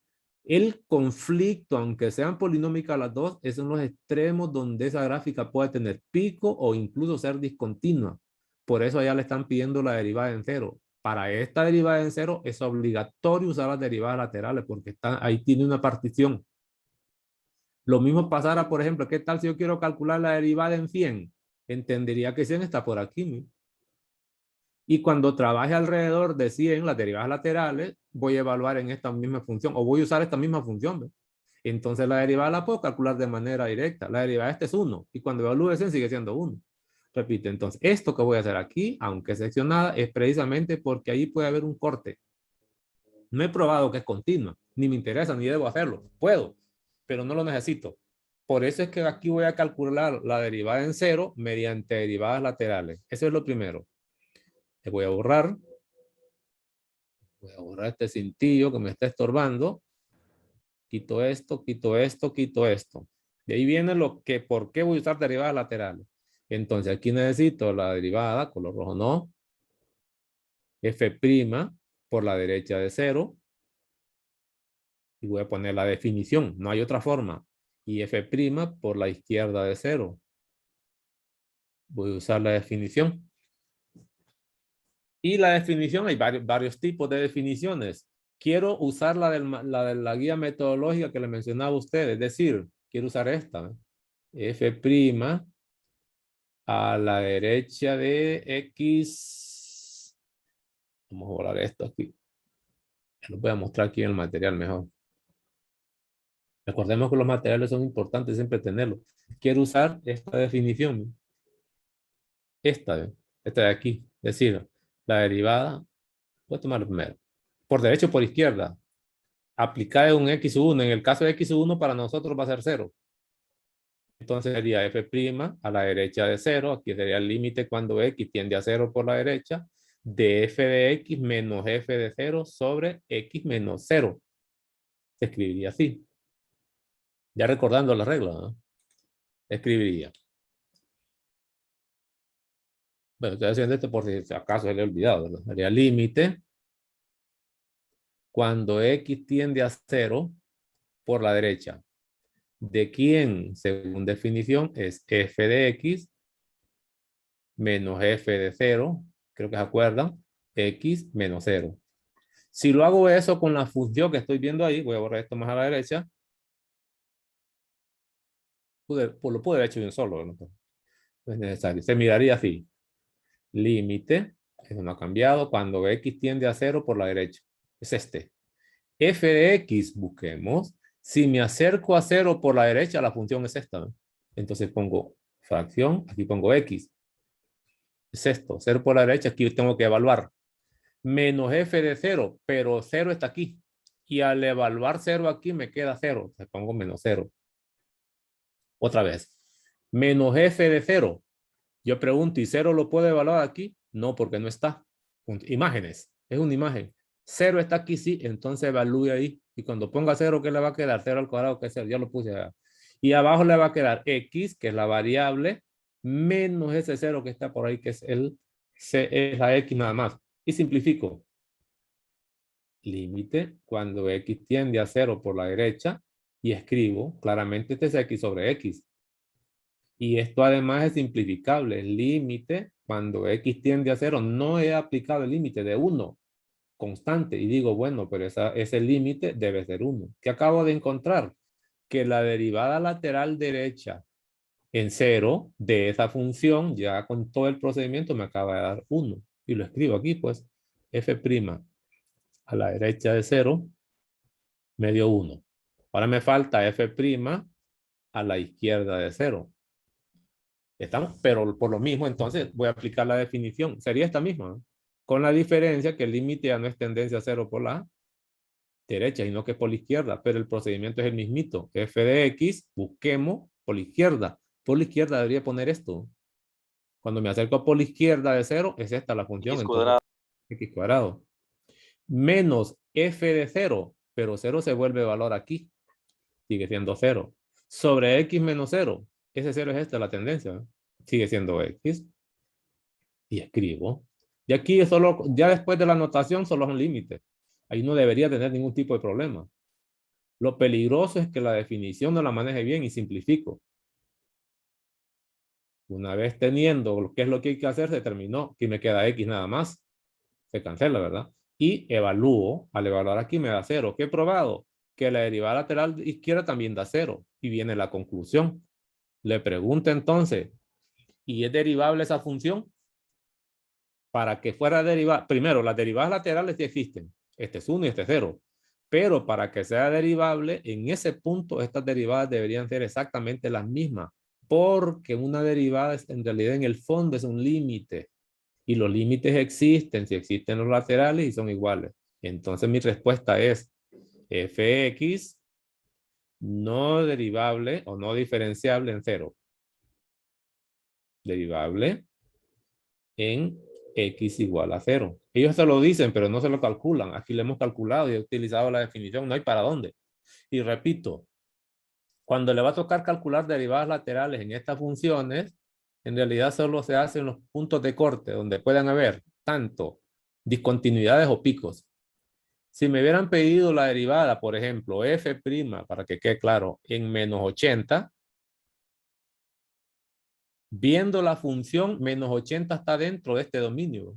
El conflicto, aunque sean polinómicas las dos, es en los extremos donde esa gráfica puede tener pico o incluso ser discontinua. Por eso allá le están pidiendo la derivada en 0. Para esta derivada en 0 es obligatorio usar las derivadas laterales porque ahí tiene una partición. Lo mismo pasará, por ejemplo, ¿qué tal si yo quiero calcular la derivada en 100? Entendería que 100 está por aquí, ¿no? Y cuando trabaje alrededor de 100, las derivadas laterales, voy a evaluar en esta misma función o voy a usar esta misma función, ¿no? Entonces la derivada la puedo calcular de manera directa. La derivada de este es 1 y cuando evalúe 100 sigue siendo 1. Repito, entonces esto que voy a hacer aquí, aunque seccionada, es precisamente porque ahí puede haber un corte. No he probado que es continua, ni me interesa, ni debo hacerlo. Puedo, pero no lo necesito. Por eso es que aquí voy a calcular la derivada en 0 mediante derivadas laterales. Eso es lo primero. Le voy a borrar. Voy a borrar este cintillo que me está estorbando. Quito esto, quito esto, quito esto. De ahí viene lo que, ¿por qué voy a usar derivadas laterales? Entonces aquí necesito la derivada, color rojo no. F' por la derecha de 0. Y voy a poner la definición. No hay otra forma. Y f' por la izquierda de 0. Voy a usar la definición. Y la definición, hay varios tipos de definiciones. Quiero usar la de la guía metodológica que le mencionaba a usted. Es decir, quiero usar esta. F' a la derecha de X. Vamos a borrar esto aquí. Lo voy a mostrar aquí en el material mejor. Recordemos que los materiales son importantes siempre tenerlos. Quiero usar esta definición. Esta de aquí. Es decir, la derivada. Voy a tomar primero. Por derecha o por izquierda. Aplicada en un x1. En el caso de x1 para nosotros va a ser 0. Entonces sería f' a la derecha de 0. Aquí sería el límite cuando x tiende a 0 por la derecha. De f de x menos f de 0 sobre x menos 0. Se escribiría así. Ya recordando la regla, ¿no? Escribiría. Bueno, estoy haciendo esto por si acaso se le ha olvidado, ¿verdad? Sería límite cuando x tiende a 0 por la derecha. De quién, según definición, es f de x menos f de 0, creo que se acuerdan, x menos 0. Si lo hago eso con la función que estoy viendo ahí, voy a borrar esto más a la derecha, lo pude haber hecho bien solo, ¿no? No es necesario. Se miraría así. Límite, eso no ha cambiado, cuando x tiende a 0 por la derecha. Es este. F de x, busquemos. Si me acerco a 0 por la derecha, la función es esta, ¿no? Entonces pongo fracción, aquí pongo x. Es esto, 0 por la derecha, aquí tengo que evaluar. Menos f de 0, pero 0 está aquí. Y al evaluar 0 aquí me queda 0. Le pongo menos 0. Otra vez. Menos f de 0. Yo pregunto, ¿y 0 lo puedo evaluar aquí? No, porque no está. Imágenes. Es una imagen. 0 está aquí, sí. Entonces evalúe ahí. Y cuando ponga 0, ¿qué le va a quedar? 0 al cuadrado, que es 0. Ya lo puse acá. Y abajo le va a quedar x, que es la variable, menos ese 0 que está por ahí, que es es la x nada más. Y simplifico. Límite cuando x tiende a 0 por la derecha y escribo claramente este es x sobre x. Y esto además es simplificable. El límite, cuando x tiende a 0, no he aplicado el límite de 1 constante. Y digo, bueno, pero ese límite debe ser 1. ¿Qué acabo de encontrar? Que la derivada lateral derecha en 0 de esa función, ya con todo el procedimiento, me acaba de dar 1. Y lo escribo aquí, pues, f' a la derecha de 0 me dio 1. Ahora me falta f' a la izquierda de 0. ¿Estamos? Pero por lo mismo, entonces, voy a aplicar la definición. Sería esta misma, ¿eh? Con la diferencia que el límite ya no es tendencia a 0 por la derecha, sino que por la izquierda. Pero el procedimiento es el mismito. F de X, busquemos por la izquierda. Por la izquierda debería poner esto. Cuando me acerco por la izquierda de 0, es esta la función. X Entonces, cuadrado. X cuadrado. Menos F de 0, pero 0 se vuelve valor aquí. Sigue siendo 0. Sobre X menos 0. Ese 0 es esta, la tendencia, ¿eh? Sigue siendo X. Y escribo. Y aquí es solo, ya después de la anotación, solo es un límite. Ahí no debería tener ningún tipo de problema. Lo peligroso es que la definición no la maneje bien y simplifico. Una vez teniendo qué es lo que hay que hacer, se terminó. Aquí me queda X nada más. Se cancela, ¿verdad? Y evalúo. Al evaluar aquí me da 0. ¿Qué he probado? Que la derivada lateral izquierda también da 0. Y viene la conclusión. Le pregunto entonces, ¿y es derivable esa función? Para que fuera derivada, primero, las derivadas laterales sí existen. Este es 1 y este es 0. Pero para que sea derivable, en ese punto estas derivadas deberían ser exactamente las mismas. Porque una derivada en realidad en el fondo es un límite. Y los límites existen si existen los laterales y son iguales. Entonces mi respuesta es fx no derivable o no diferenciable en 0. Derivable en x igual a 0. Ellos se lo dicen, pero no se lo calculan. Aquí lo hemos calculado y he utilizado la definición. No hay para dónde. Y repito, cuando le va a tocar calcular derivadas laterales en estas funciones, en realidad solo se hacen los puntos de corte donde puedan haber tanto discontinuidades o picos. Si me hubieran pedido la derivada, por ejemplo, f', para que quede claro, en menos 80, viendo la función menos 80 está dentro de este dominio.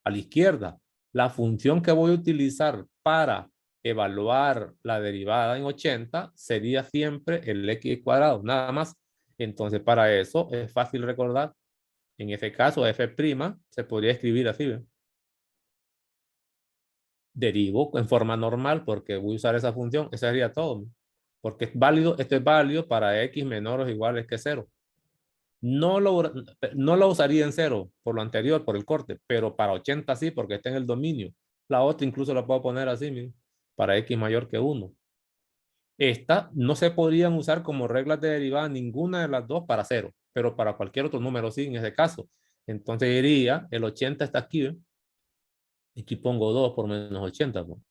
A la izquierda, la función que voy a utilizar para evaluar la derivada en 80 sería siempre el x cuadrado, nada más. Entonces, para eso es fácil recordar. En ese caso, f' se podría escribir así, ¿ve? Derivo en forma normal porque voy a usar esa función. Eso sería todo, porque es válido, esto es válido para x menor o iguales que 0. No lo usaría en 0 por lo anterior, por el corte, pero para 80 sí, porque está en el dominio. La otra incluso la puedo poner así, miren, para x mayor que 1. Esta no se podrían usar como reglas de derivada ninguna de las dos para 0, pero para cualquier otro número sí, en ese caso. Entonces diría, el 80 está aquí, ¿eh? Aquí pongo 2 por menos 80, ¿no?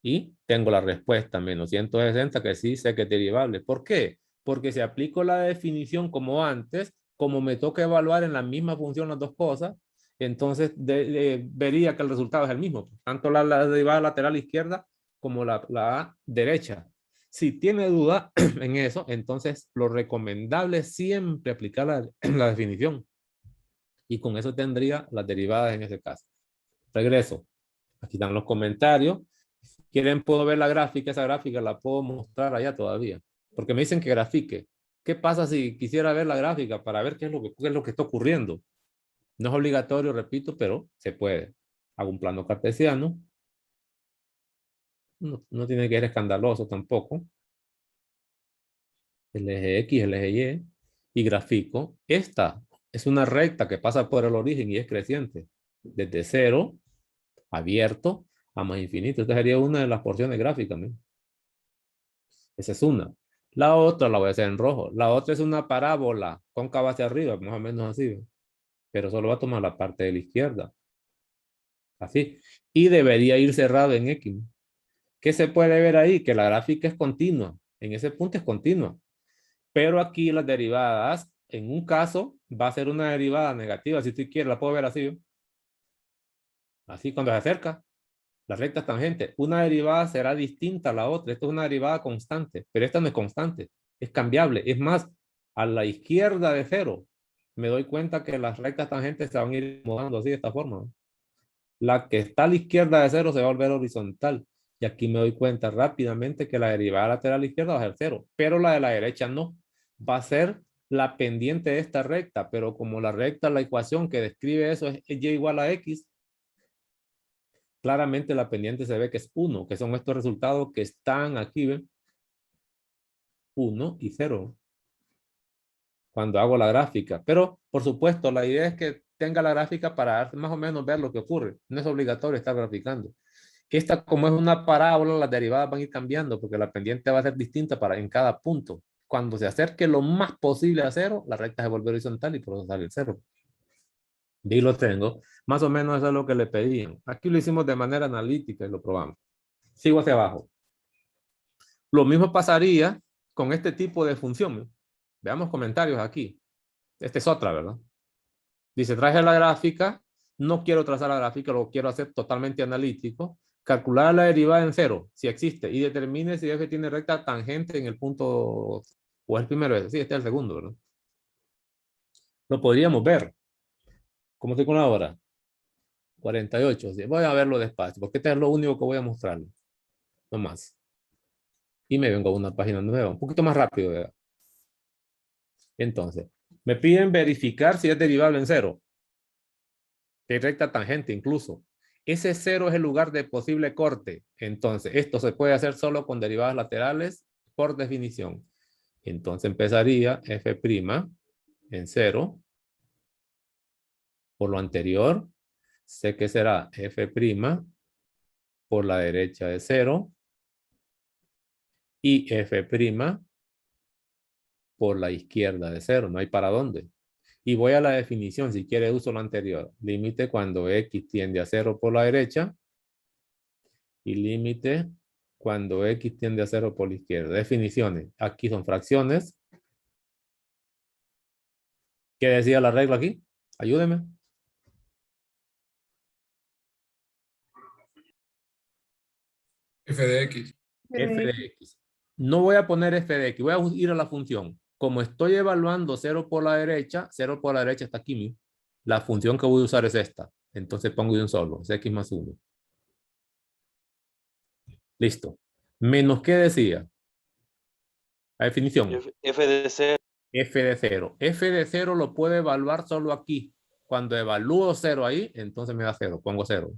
Y tengo la respuesta, menos 160, que sí sé que es derivable. ¿Por qué? Porque si aplico la definición como antes, como me toca evaluar en la misma función las dos cosas, entonces vería que el resultado es el mismo. Tanto la derivada lateral izquierda como la derecha. Si tiene duda en eso, entonces lo recomendable es siempre aplicar la definición. Y con eso tendría las derivadas en ese caso. Regreso. Aquí están los comentarios. Quieren, puedo ver la gráfica, esa gráfica la puedo mostrar allá todavía, porque me dicen que grafique. ¿Qué pasa si quisiera ver la gráfica para ver qué es lo que está ocurriendo? No es obligatorio, repito, pero se puede. Hago un plano cartesiano. No tiene que ser escandaloso tampoco. El eje X, el eje Y. Y grafico. Esta es una recta que pasa por el origen y es creciente. Desde 0, abierto, a más infinito. Esta sería una de las porciones gráficas, ¿no? Esa es una. La otra la voy a hacer en rojo. La otra es una parábola cóncava hacia arriba, más o menos así, ¿ve? Pero solo va a tomar la parte de la izquierda. Así. Y debería ir cerrado en X. ¿Qué se puede ver ahí? Que la gráfica es continua. En ese punto es continua. Pero aquí las derivadas, en un caso, va a ser una derivada negativa. Si tú quieres, la puedo ver así, ¿ve? Así cuando se acerca. Las rectas tangentes. Una derivada será distinta a la otra. Esto es una derivada constante, pero esta no es constante. Es cambiable. Es más, a la izquierda de 0, me doy cuenta que las rectas tangentes se van a ir acomodando así de esta forma, ¿no? La que está a la izquierda de 0 se va a volver horizontal. Y aquí me doy cuenta rápidamente que la derivada lateral izquierda va a ser 0, pero la de la derecha no. Va a ser la pendiente de esta recta, pero como la recta, la ecuación que describe eso es y igual a x, claramente la pendiente se ve que es 1, que son estos resultados que están aquí, ¿ven? 1 y 0. Cuando hago la gráfica. Pero, por supuesto, la idea es que tenga la gráfica para más o menos ver lo que ocurre. No es obligatorio estar graficando. Esta, como es una parábola, las derivadas van a ir cambiando porque la pendiente va a ser distinta en cada punto. Cuando se acerque lo más posible a 0, la recta se vuelve horizontal y por eso sale el 0. Y lo tengo. Más o menos eso es lo que le pedían. Aquí lo hicimos de manera analítica y lo probamos. Sigo hacia abajo. Lo mismo pasaría con este tipo de función. Veamos comentarios aquí. Esta es otra, ¿verdad? Dice, traje la gráfica, no quiero trazar la gráfica, lo quiero hacer totalmente analítico. Calcular la derivada en 0, si existe, y determine si f tiene recta tangente en el punto, o es el primero, sí, este es el segundo, ¿verdad? Lo podríamos ver. ¿Cómo estoy con la hora? 48. Sí. Voy a verlo despacio, porque este es lo único que voy a mostrarle. No más. Y me vengo a una página nueva, un poquito más rápido, ¿verdad? Entonces, me piden verificar si es derivable en 0. De recta tangente incluso. Ese 0 es el lugar de posible corte. Entonces, esto se puede hacer solo con derivadas laterales por definición. Entonces, empezaría f' en 0. Por lo anterior, sé que será f' por la derecha de 0 y f' por la izquierda de 0. No hay para dónde. Y voy a la definición, si quiere uso lo anterior. Límite cuando x tiende a 0 por la derecha y límite cuando x tiende a 0 por la izquierda. Definiciones. Aquí son fracciones. ¿Qué decía la regla aquí? Ayúdeme. F de X. F de X. No voy a poner f de X. Voy a ir a la función. Como estoy evaluando 0 por la derecha, 0 por la derecha está aquí mismo. La función que voy a usar es esta. Entonces pongo de un solo. Es x más 1. Listo. Menos, ¿qué decía? La definición. F de 0. F de 0. F de 0 lo puedo evaluar solo aquí. Cuando evalúo 0 ahí, entonces me da 0. Pongo 0.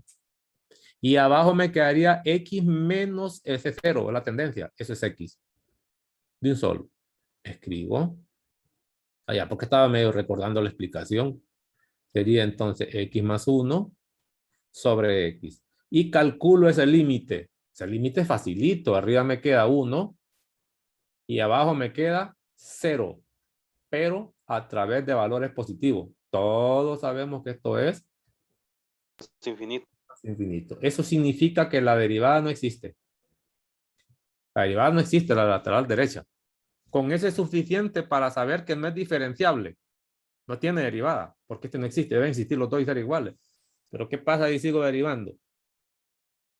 Y abajo me quedaría x menos f0, la tendencia. Eso es x. De un solo. Escribo. Allá, porque estaba medio recordando la explicación. Sería entonces x más 1 sobre x. Y calculo ese límite. Ese límite es facilito. Arriba me queda 1 y abajo me queda 0. Pero a través de valores positivos. Todos sabemos que esto es Infinito. infinito. Eso significa que la derivada no existe. La derivada no existe, la lateral derecha. Con eso es suficiente para saber que no es diferenciable. No tiene derivada, porque este no existe. Deben existir los dos y ser iguales. Pero ¿qué pasa si sigo derivando?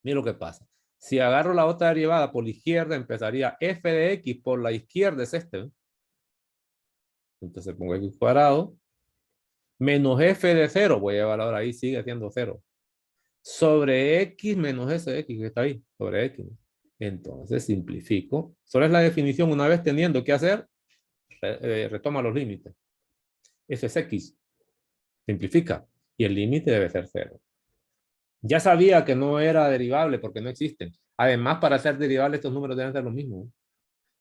Mira lo que pasa. Si agarro la otra derivada por la izquierda, empezaría f de x por la izquierda, es este. ¿Eh? Entonces pongo x cuadrado menos f de 0. Voy a evaluar ahí, sigue siendo 0. Sobre x menos ese x que está ahí, sobre x. Entonces simplifico. Solo es la definición. Una vez teniendo que hacer, retoma los límites. Eso es x. Simplifica. Y el límite debe ser 0. Ya sabía que no era derivable porque no existen. Además, para ser derivable, estos números deben ser los mismos.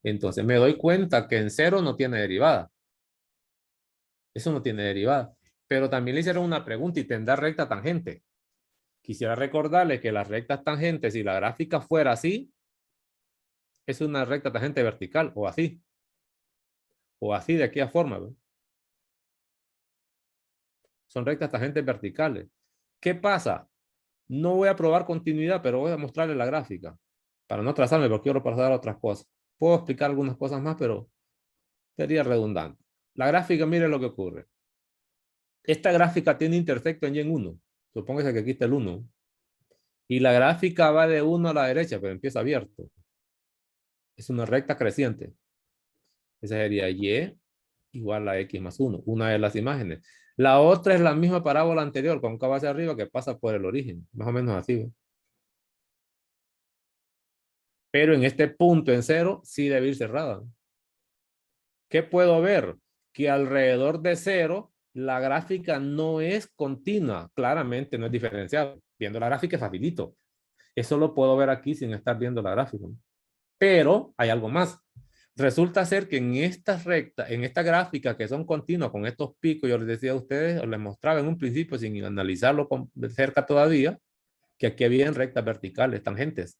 Entonces me doy cuenta que en 0 no tiene derivada. Eso no tiene derivada. Pero también le hicieron una pregunta y tendrá recta tangente. Quisiera recordarle que las rectas tangentes, si la gráfica fuera así, es una recta tangente vertical o así. O así de aquí a forma. ¿Ve? Son rectas tangentes verticales. ¿Qué pasa? No voy a probar continuidad, pero voy a mostrarle la gráfica. Para no trazarme, porque quiero pasar a otras cosas. Puedo explicar algunas cosas más, pero sería redundante. La gráfica, mire lo que ocurre. Esta gráfica tiene intersecto en y en 1. Supóngase que aquí está el 1. Y la gráfica va de 1 a la derecha, pero empieza abierto. Es una recta creciente. Esa sería y igual a x más 1, una de las imágenes. La otra es la misma parábola anterior, cóncava hacia arriba, que pasa por el origen, más o menos así. ¿Ve? Pero en este punto en 0 sí debe ir cerrada. ¿Qué puedo ver? Que alrededor de 0 la gráfica no es continua, claramente no es diferencial. Viendo la gráfica es facilito. Eso lo puedo ver aquí sin estar viendo la gráfica. Pero hay algo más. Resulta ser que en estas rectas, en esta gráfica que son continuas con estos picos, yo les decía a ustedes, o les mostraba en un principio sin analizarlo de cerca todavía, que aquí habían rectas verticales, tangentes.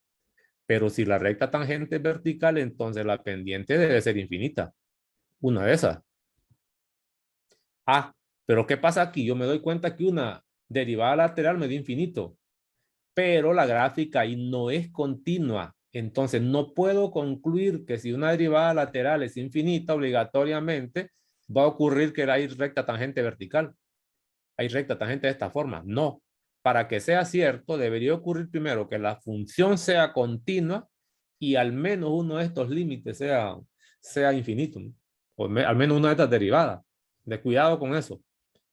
Pero si la recta tangente es vertical, entonces la pendiente debe ser infinita. Una de esas. Ah, pero ¿qué pasa aquí? Yo me doy cuenta que una derivada lateral me da infinito, pero la gráfica ahí no es continua. Entonces no puedo concluir que si una derivada lateral es infinita, obligatoriamente va a ocurrir que hay recta tangente vertical. Hay recta tangente de esta forma. No. Para que sea cierto, debería ocurrir primero que la función sea continua y al menos uno de estos límites sea infinito, ¿no? O al menos una de estas derivadas. De cuidado con eso,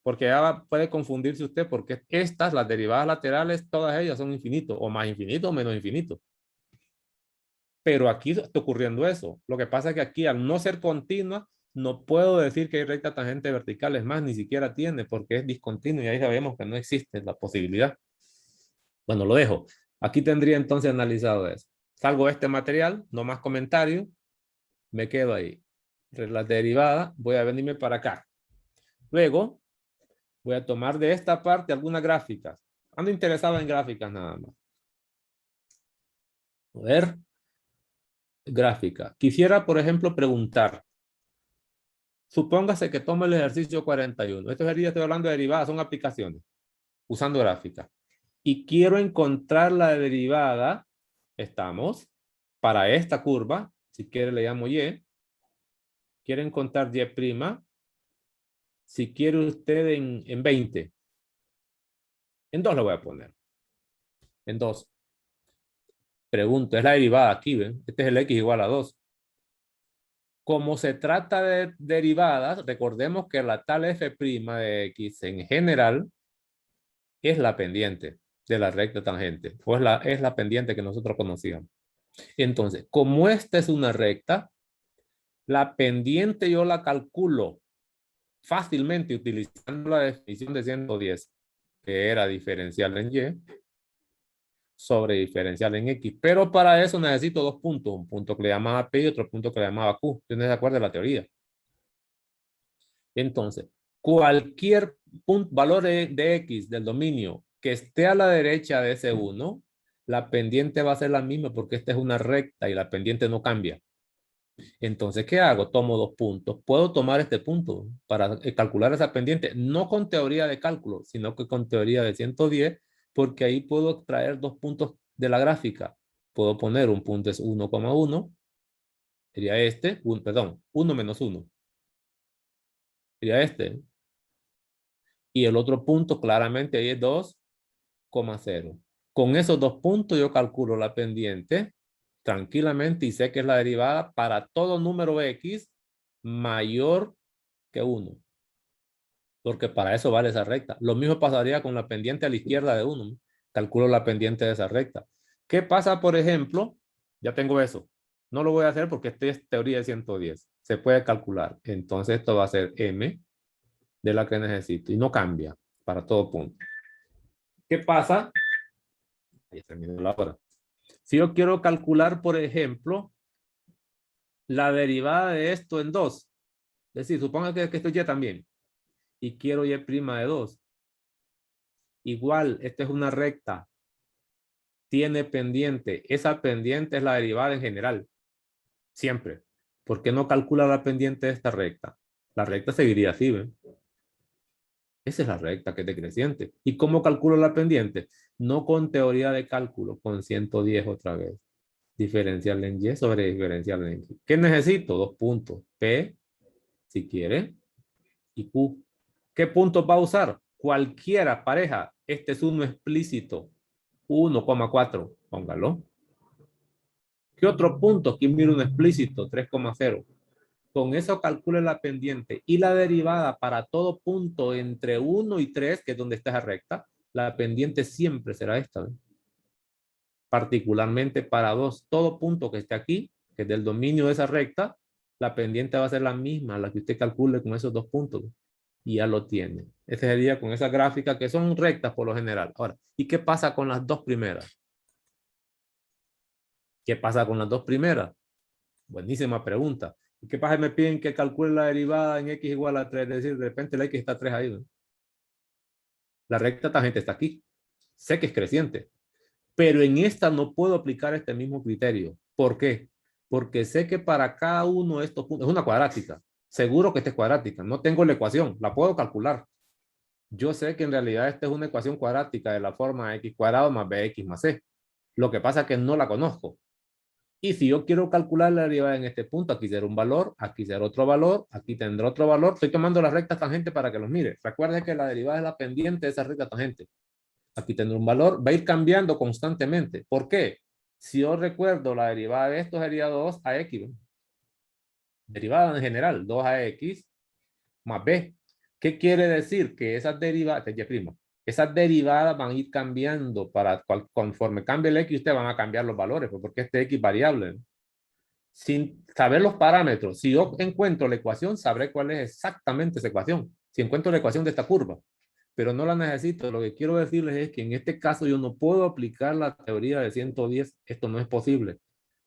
porque ya puede confundirse usted porque estas, las derivadas laterales, todas ellas son infinitos, o más infinito o menos infinito. Pero aquí está ocurriendo eso. Lo que pasa es que aquí, al no ser continua, no puedo decir que hay recta tangente vertical, es más, ni siquiera tiene, porque es discontinuo y ahí sabemos que no existe la posibilidad. Bueno, lo dejo. Aquí tendría entonces analizado eso. Salgo de este material, no más comentarios, me quedo ahí. La derivada, voy a venirme para acá. Luego, voy a tomar de esta parte algunas gráficas. Ando interesado en gráficas nada más. A ver. Gráfica. Quisiera, por ejemplo, preguntar. Supóngase que tomo el ejercicio 41. Esto sería, estoy hablando de derivadas, son aplicaciones. Usando gráfica. Y quiero encontrar la derivada. Estamos. Para esta curva. Si quiere le llamo Y. Quiero encontrar Y'. Si quiere usted en 20. En 2 lo voy a poner. En 2. Pregunto, es la derivada aquí, ¿ven? Este es el x igual a 2. Como se trata de derivadas, recordemos que la tal f' de x en general es la pendiente de la recta tangente. O es la pendiente que nosotros conocíamos. Entonces, como esta es una recta, la pendiente yo la calculo fácilmente utilizando la definición de 110, que era diferencial en y, sobre diferencial en x. Pero para eso necesito dos puntos. Un punto que le llamaba P y otro punto que le llamaba Q. ¿Tienes de acuerdo de la teoría? Entonces, cualquier valor de x del dominio que esté a la derecha de ese 1, la pendiente va a ser la misma porque esta es una recta y la pendiente no cambia. Entonces, ¿qué hago? Tomo dos puntos. Puedo tomar este punto para calcular esa pendiente, no con teoría de cálculo, sino que con teoría de 110, porque ahí puedo extraer dos puntos de la gráfica. Puedo poner un punto es 1,1, sería este, perdón, 1 menos 1. Sería este. Y el otro punto claramente ahí es 2,0. Con esos dos puntos yo calculo la pendiente tranquilamente y sé que es la derivada para todo número x mayor que 1. Porque para eso vale esa recta. Lo mismo pasaría con la pendiente a la izquierda de 1. Calculo la pendiente de esa recta. ¿Qué pasa, por ejemplo? Ya tengo eso. No lo voy a hacer porque esta es teoría de 110. Se puede calcular. Entonces esto va a ser m de la que necesito. Y no cambia para todo punto. ¿Qué pasa? Ahí terminó la hora. Si yo quiero calcular, por ejemplo, la derivada de esto en 2. Es decir, suponga que esto es y también. Y quiero y' de 2. Igual, esta es una recta. Tiene pendiente. Esa pendiente es la derivada en general. Siempre. ¿Por qué no calcula la pendiente de esta recta? La recta seguiría así, ¿ven? Esa es la recta que es decreciente. ¿Y cómo calculo la pendiente? No con teoría de cálculo, con 110 otra vez. Diferencial en y sobre diferencial en x. ¿Qué necesito? Dos puntos. P, si quiere, y Q. ¿Qué puntos va a usar? Cualquiera, pareja. Este es uno explícito. 1,4. Póngalo. ¿Qué otro punto? Aquí miro un explícito. 3,0. Con eso calcule la pendiente y la derivada para todo punto entre 1 y 3, que es donde está esa recta. La pendiente siempre será esta, ¿ven? Particularmente para 2. Todo punto que esté aquí, que es del dominio de esa recta, la pendiente va a ser la misma, la que usted calcule con esos 2 puntos. Y ya lo tiene. Ese sería con esa gráfica que son rectas por lo general. Ahora, ¿y qué pasa con las 2 primeras? ¿Qué pasa con las 2 primeras? Buenísima pregunta. ¿Y qué pasa si me piden que calcule la derivada en x igual a 3? Es decir, de repente la x está 3 ahí, ¿no? La recta tangente está aquí. Sé que es creciente. Pero en esta no puedo aplicar este mismo criterio. ¿Por qué? Porque sé que para cada uno de estos puntos, es una cuadrática. Seguro que esta es cuadrática. No tengo la ecuación, la puedo calcular. Yo sé que en realidad esta es una ecuación cuadrática de la forma x cuadrado más bx más c. Lo que pasa es que no la conozco. Y si yo quiero calcular la derivada en este punto, aquí será un valor, aquí será otro valor, aquí tendrá otro valor. Estoy tomando las rectas tangentes para que los mire. Recuerden que la derivada es la pendiente de esa recta tangente. Aquí tendrá un valor, va a ir cambiando constantemente. ¿Por qué? Si yo recuerdo, la derivada de esto sería 2ax, ¿no? Derivada en general, 2ax más b. ¿Qué quiere decir? Que esas derivadas, esas derivadas van a ir cambiando conforme cambie el x, ustedes van a cambiar los valores, porque este x es variable, ¿no? Sin saber los parámetros, si yo encuentro la ecuación, sabré cuál es exactamente esa ecuación. Si encuentro la ecuación de esta curva, pero no la necesito. Lo que quiero decirles es que en este caso yo no puedo aplicar la teoría de 110. Esto no es posible.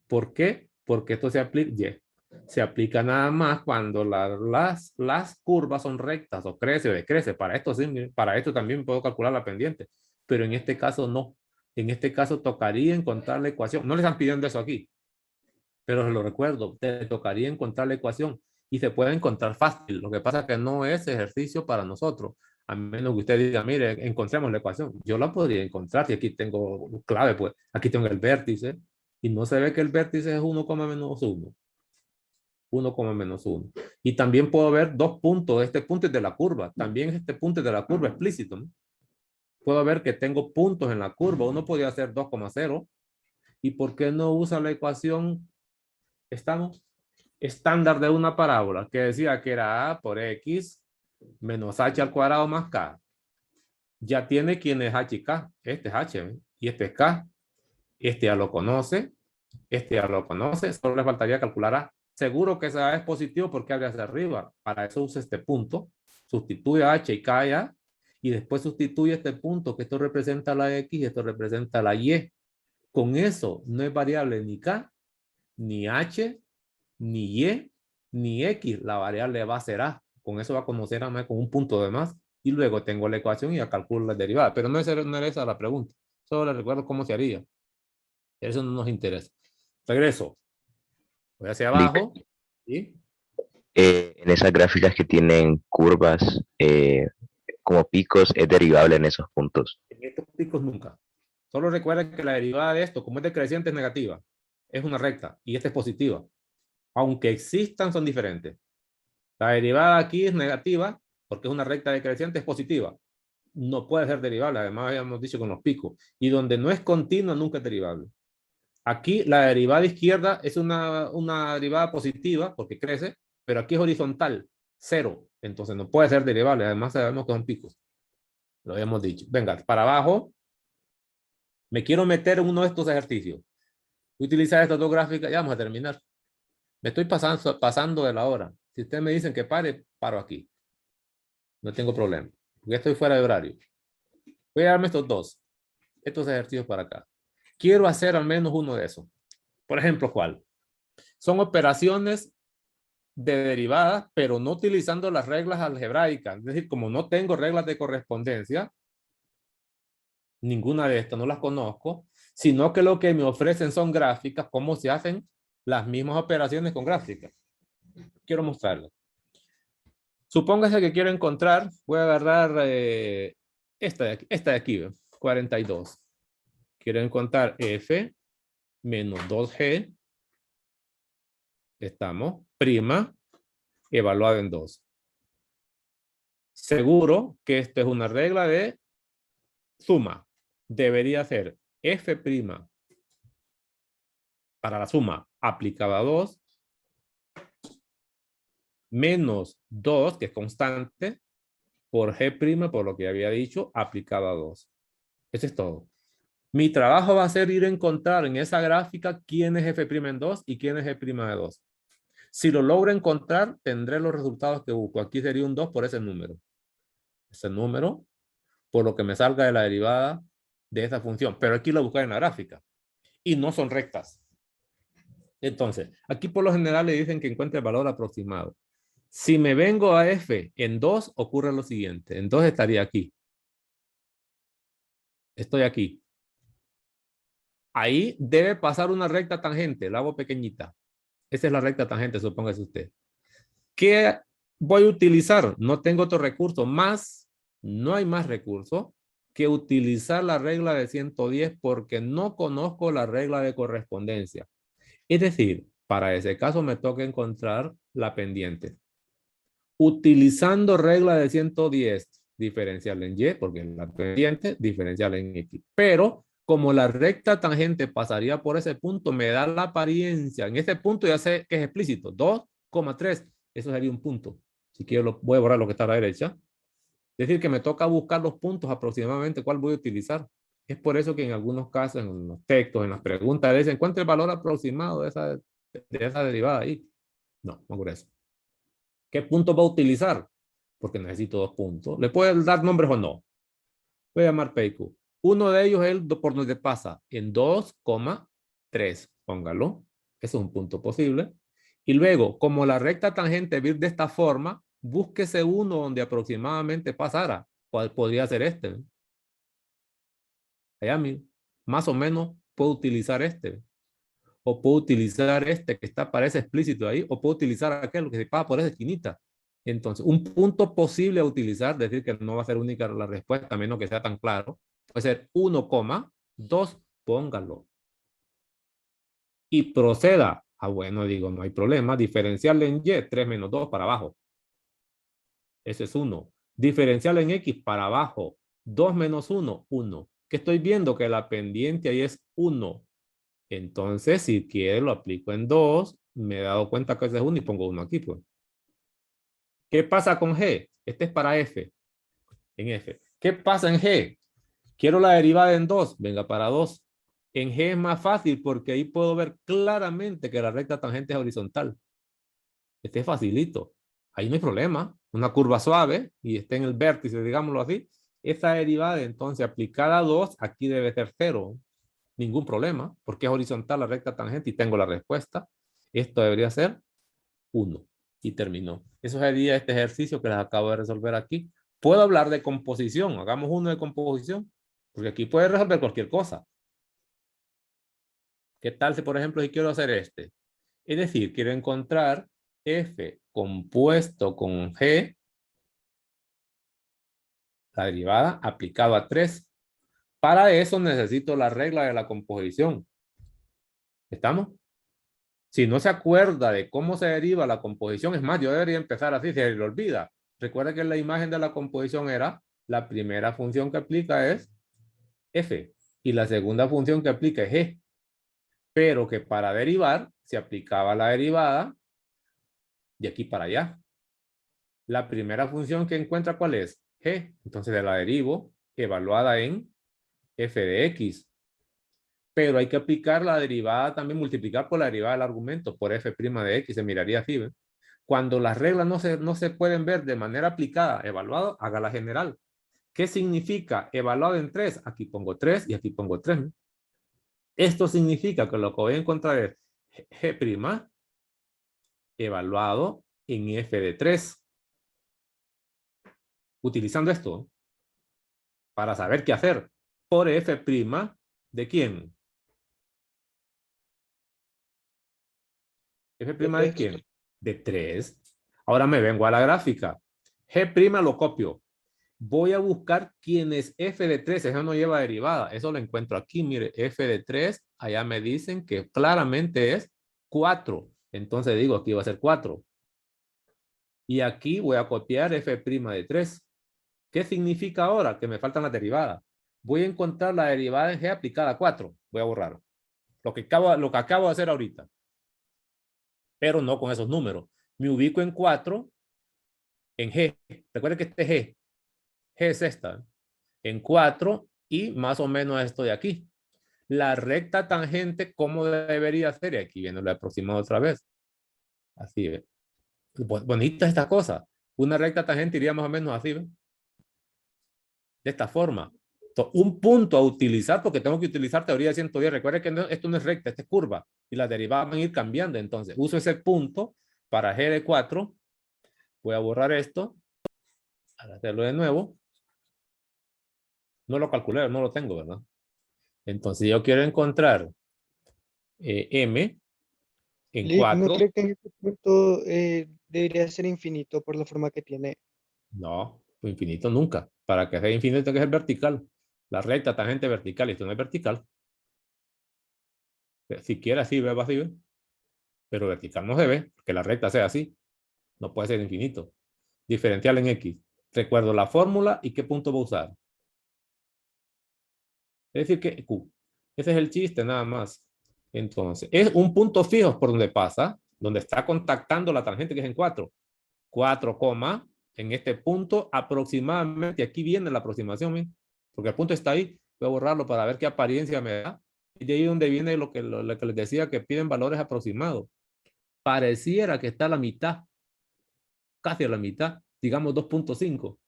¿Por qué? Porque esto se aplica nada más cuando las curvas son rectas o crece o decrece. Para esto, sí, para esto también puedo calcular la pendiente. Pero en este caso no. En este caso tocaría encontrar la ecuación. No les están pidiendo eso aquí, pero se lo recuerdo. Te tocaría encontrar la ecuación y se puede encontrar fácil. Lo que pasa es que no es ejercicio para nosotros. A menos que usted diga, mire, encontremos la ecuación. Yo la podría encontrar y aquí tengo clave, pues. Aquí tengo el vértice y no se ve que el vértice es 1, menos 1. 1, menos 1. Y también puedo ver 2 puntos. Este punto es de la curva. También este punto es de la curva explícito, ¿no? Puedo ver que tengo puntos en la curva. Uno podría hacer 2,0. ¿Y por qué no usa la ecuación? Estamos estándar de una parábola que decía que era a por x menos h al cuadrado más k. Ya tiene quién es h y k. Este es h, ¿eh? Y este es k. Este ya lo conoce. Este ya lo conoce. Solo le faltaría calcular a. Seguro que esa a es positivo porque abre hacia arriba. Para eso usa este punto. Sustituye a h y k ya. Y después sustituye este punto que esto representa la x y esto representa la y. Con eso no es variable ni k, ni h, ni y, ni x. La variable va a ser a. Con eso va a conocer a más con un punto de más. Y luego tengo la ecuación y ya calculo la derivada. Pero no es esa la pregunta. Solo les recuerdo cómo se haría. Eso no nos interesa. Regreso. Voy hacia abajo. ¿Sí? En esas gráficas que tienen curvas como picos, es derivable en esos puntos. En estos picos nunca. Solo recuerden que la derivada de esto, como es decreciente, es negativa. Es una recta y esta es positiva. Aunque existan, son diferentes. La derivada aquí es negativa porque es una recta decreciente, es positiva. No puede ser derivable, además habíamos dicho con los picos. Y donde no es continua, nunca es derivable. Aquí la derivada izquierda es una derivada positiva porque crece, pero aquí es horizontal, 0. Entonces no puede ser derivable, además sabemos que son picos. Lo habíamos dicho. Venga, para abajo. Me quiero meter en uno de estos ejercicios. Voy a utilizar estas dos gráficas, ya vamos a terminar. Me estoy pasando de la hora. Si ustedes me dicen que pare, paro aquí. No tengo problema. Porque estoy fuera de horario. Voy a darme estos ejercicios para acá. Quiero hacer al menos uno de esos. Por ejemplo, ¿cuál? Son operaciones de derivadas, pero no utilizando las reglas algebraicas. Es decir, como no tengo reglas de correspondencia, ninguna de estas no las conozco, sino que lo que me ofrecen son gráficas, cómo se hacen las mismas operaciones con gráficas. Quiero mostrarles. Supóngase que quiero encontrar, voy a agarrar esta de aquí, 42. Quiero encontrar f menos 2g, estamos, prima, evaluada en 2. Seguro que esto es una regla de suma. Debería ser f' para la suma aplicada a 2 menos 2, que es constante, por G', por lo que había dicho, aplicado a 2. Eso es todo. Mi trabajo va a ser ir a encontrar en esa gráfica quién es F' en 2 y quién es G' de 2. Si lo logro encontrar, tendré los resultados que busco. Aquí sería un 2 por ese número. Ese número, por lo que me salga de la derivada de esa función. Pero aquí lo buscaré en la gráfica. Y no son rectas. Entonces, aquí por lo general le dicen que encuentre el valor aproximado. Si me vengo a F en 2, ocurre lo siguiente. En 2 estaría aquí. Estoy aquí. Ahí debe pasar una recta tangente. La hago pequeñita. Esa es la recta tangente, supóngase usted. ¿Qué voy a utilizar? No tengo otro recurso. No hay más recurso que utilizar la regla de 110 porque no conozco la regla de correspondencia. Es decir, para ese caso me toca encontrar la pendiente. Utilizando regla de 110, diferencial en Y, porque la pendiente, diferencial en X. Pero como la recta tangente pasaría por ese punto, me da la apariencia. En ese punto ya sé que es explícito. 2,3. Eso sería un punto. Si quiero, voy a borrar lo que está a la derecha. Es decir, que me toca buscar los puntos aproximadamente cuál voy a utilizar. Es por eso que en algunos casos, en los textos, en las preguntas, se encuentra el valor aproximado de esa derivada ahí. No ocurre eso. ¿Qué punto va a utilizar? Porque necesito 2 puntos. ¿Le puedo dar nombres o no? Voy a llamar PQ. Uno de ellos es el por donde pasa en 2,3. Póngalo. Eso es un punto posible. Y luego, como la recta tangente va a ir de esta forma, búsquese uno donde aproximadamente pasara. ¿Cuál podría ser este? Allá, más o menos puedo utilizar este. O puedo utilizar este que parece explícito ahí. O puedo utilizar aquel que se pasa por esa esquinita. Entonces, un punto posible a utilizar, decir que no va a ser única la respuesta, a menos que sea tan claro, puede ser 1,2, póngalo. Y proceda. Bueno, digo, no hay problema. Diferencial en Y, 3 menos 2 para abajo. Ese es 1. Diferencial en X para abajo. 2 menos 1, 1. Que estoy viendo que la pendiente ahí es 1. Entonces, si quiero, lo aplico en 2. Me he dado cuenta que ese es 1 y pongo 1 aquí, pues. ¿Qué pasa con G? Este es para F. En F. ¿Qué pasa en G? Quiero la derivada en 2. Venga, para 2. En G es más fácil porque ahí puedo ver claramente que la recta tangente es horizontal. Este es facilito. Ahí no hay problema. Una curva suave y está en el vértice, digámoslo así. Esta derivada, entonces, aplicada a 2, aquí debe ser 0. Ningún problema, porque es horizontal la recta tangente y tengo la respuesta. Esto debería ser 1. Y terminó. Eso sería este ejercicio que les acabo de resolver aquí. Puedo hablar de composición. Hagamos uno de composición, porque aquí puede resolver cualquier cosa. ¿Qué tal si, por ejemplo, si quiero hacer este? Es decir, quiero encontrar F compuesto con G, la derivada aplicado a 3. Para eso necesito la regla de la composición. ¿Estamos? Si no se acuerda de cómo se deriva la composición, es más, yo debería empezar así, se le olvida. Recuerda que la imagen de la composición era, la primera función que aplica es F y la segunda función que aplica es G. Pero que para derivar se aplicaba la derivada de aquí para allá. La primera función que encuentra, ¿cuál es? G. Entonces de la derivo evaluada en F de X. Pero hay que aplicar la derivada, también multiplicar por la derivada del argumento, por F' de X, se miraría así, ¿ven? Cuando las reglas no se pueden ver de manera aplicada, evaluado, haga la general. ¿Qué significa evaluado en 3? Aquí pongo 3 y aquí pongo 3. ¿no? Esto significa que lo que voy a encontrar es G' evaluado en F de 3. Utilizando esto para saber qué hacer. Por F' ¿de quién? ¿F' de quién? De 3. Ahora me vengo a la gráfica. G' lo copio. Voy a buscar quién es F de 3. Eso no lleva derivada. Eso lo encuentro aquí. Mire, F de 3. Allá me dicen que claramente es 4. Entonces digo, aquí va a ser 4. Y aquí voy a copiar F' de 3. ¿Qué significa ahora? Que me faltan las derivadas. Voy a encontrar la derivada en G aplicada a 4. Voy a borrar. Lo que acabo de hacer ahorita. Pero no con esos números. Me ubico en 4, en G. Recuerden que este G es esta. En 4 y más o menos esto de aquí. La recta tangente, ¿cómo debería ser? Y aquí viene lo aproximado otra vez. Así ve. Bonita esta cosa. Una recta tangente iría más o menos así, ¿ve? De esta forma. Un punto a utilizar, porque tengo que utilizar teoría de 110. Recuerden que esto no es recta, esta es curva. Y las derivadas van a ir cambiando. Entonces, uso ese punto para G de 4. Voy a borrar esto. Para hacerlo de nuevo. No lo calculé, no lo tengo, ¿verdad? Entonces, yo quiero encontrar M en ¿No 4. cree que en este punto debería ser infinito por la forma que tiene? No, infinito nunca. Para que sea infinito tiene que ser vertical. La recta tangente vertical, y esto no es vertical. Si quiere así, ve así, ve. Pero vertical no se ve, que la recta sea así. No puede ser infinito. Diferencial en X. Recuerdo la fórmula y qué punto voy a usar. Es decir, que Q. Ese es el chiste, nada más. Entonces, es un punto fijo por donde pasa, donde está contactando la tangente que es en 4. 4, en este punto aproximadamente, aquí viene la aproximación, ¿ven? Porque el punto está ahí. Voy a borrarlo para ver qué apariencia me da. Y de ahí donde viene lo que les decía, que piden valores aproximados. Pareciera que está a la mitad, casi a la mitad, digamos 2.5.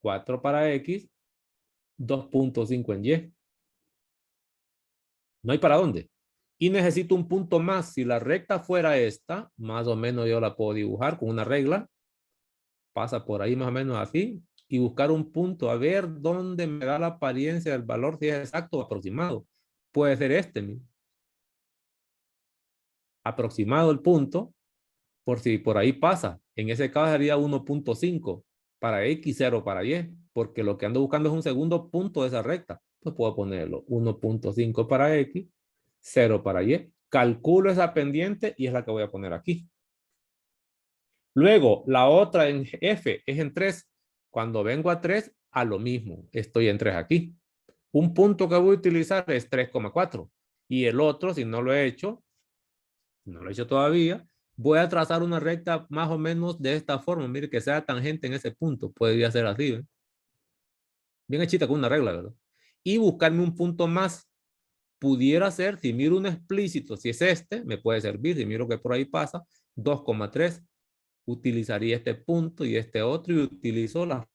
4 para X, 2.5 en Y. No hay para dónde. Y necesito un punto más. Si la recta fuera esta, más o menos yo la puedo dibujar con una regla. Pasa por ahí más o menos así. Y buscar un punto, a ver dónde me da la apariencia del valor, si es exacto o aproximado. Puede ser este mismo. Aproximado el punto, por si por ahí pasa. En ese caso sería 1.5 para X, 0 para Y, porque lo que ando buscando es un segundo punto de esa recta. Pues puedo ponerlo 1.5 para X, 0 para Y. Calculo esa pendiente y es la que voy a poner aquí. Luego, la otra en F es en 3. Cuando vengo a 3, a lo mismo. Estoy en 3 aquí. Un punto que voy a utilizar es 3,4. Y el otro, si no lo he hecho, no lo he hecho todavía, voy a trazar una recta más o menos de esta forma. Mire, que sea tangente en ese punto. Podría ser así, ¿eh? Bien hechita con una regla, ¿verdad? Y buscarme un punto más. Pudiera ser, si miro un explícito, si es este, me puede servir. Si miro que por ahí pasa, 2,3. Utilizaría este punto y este otro y utilizo la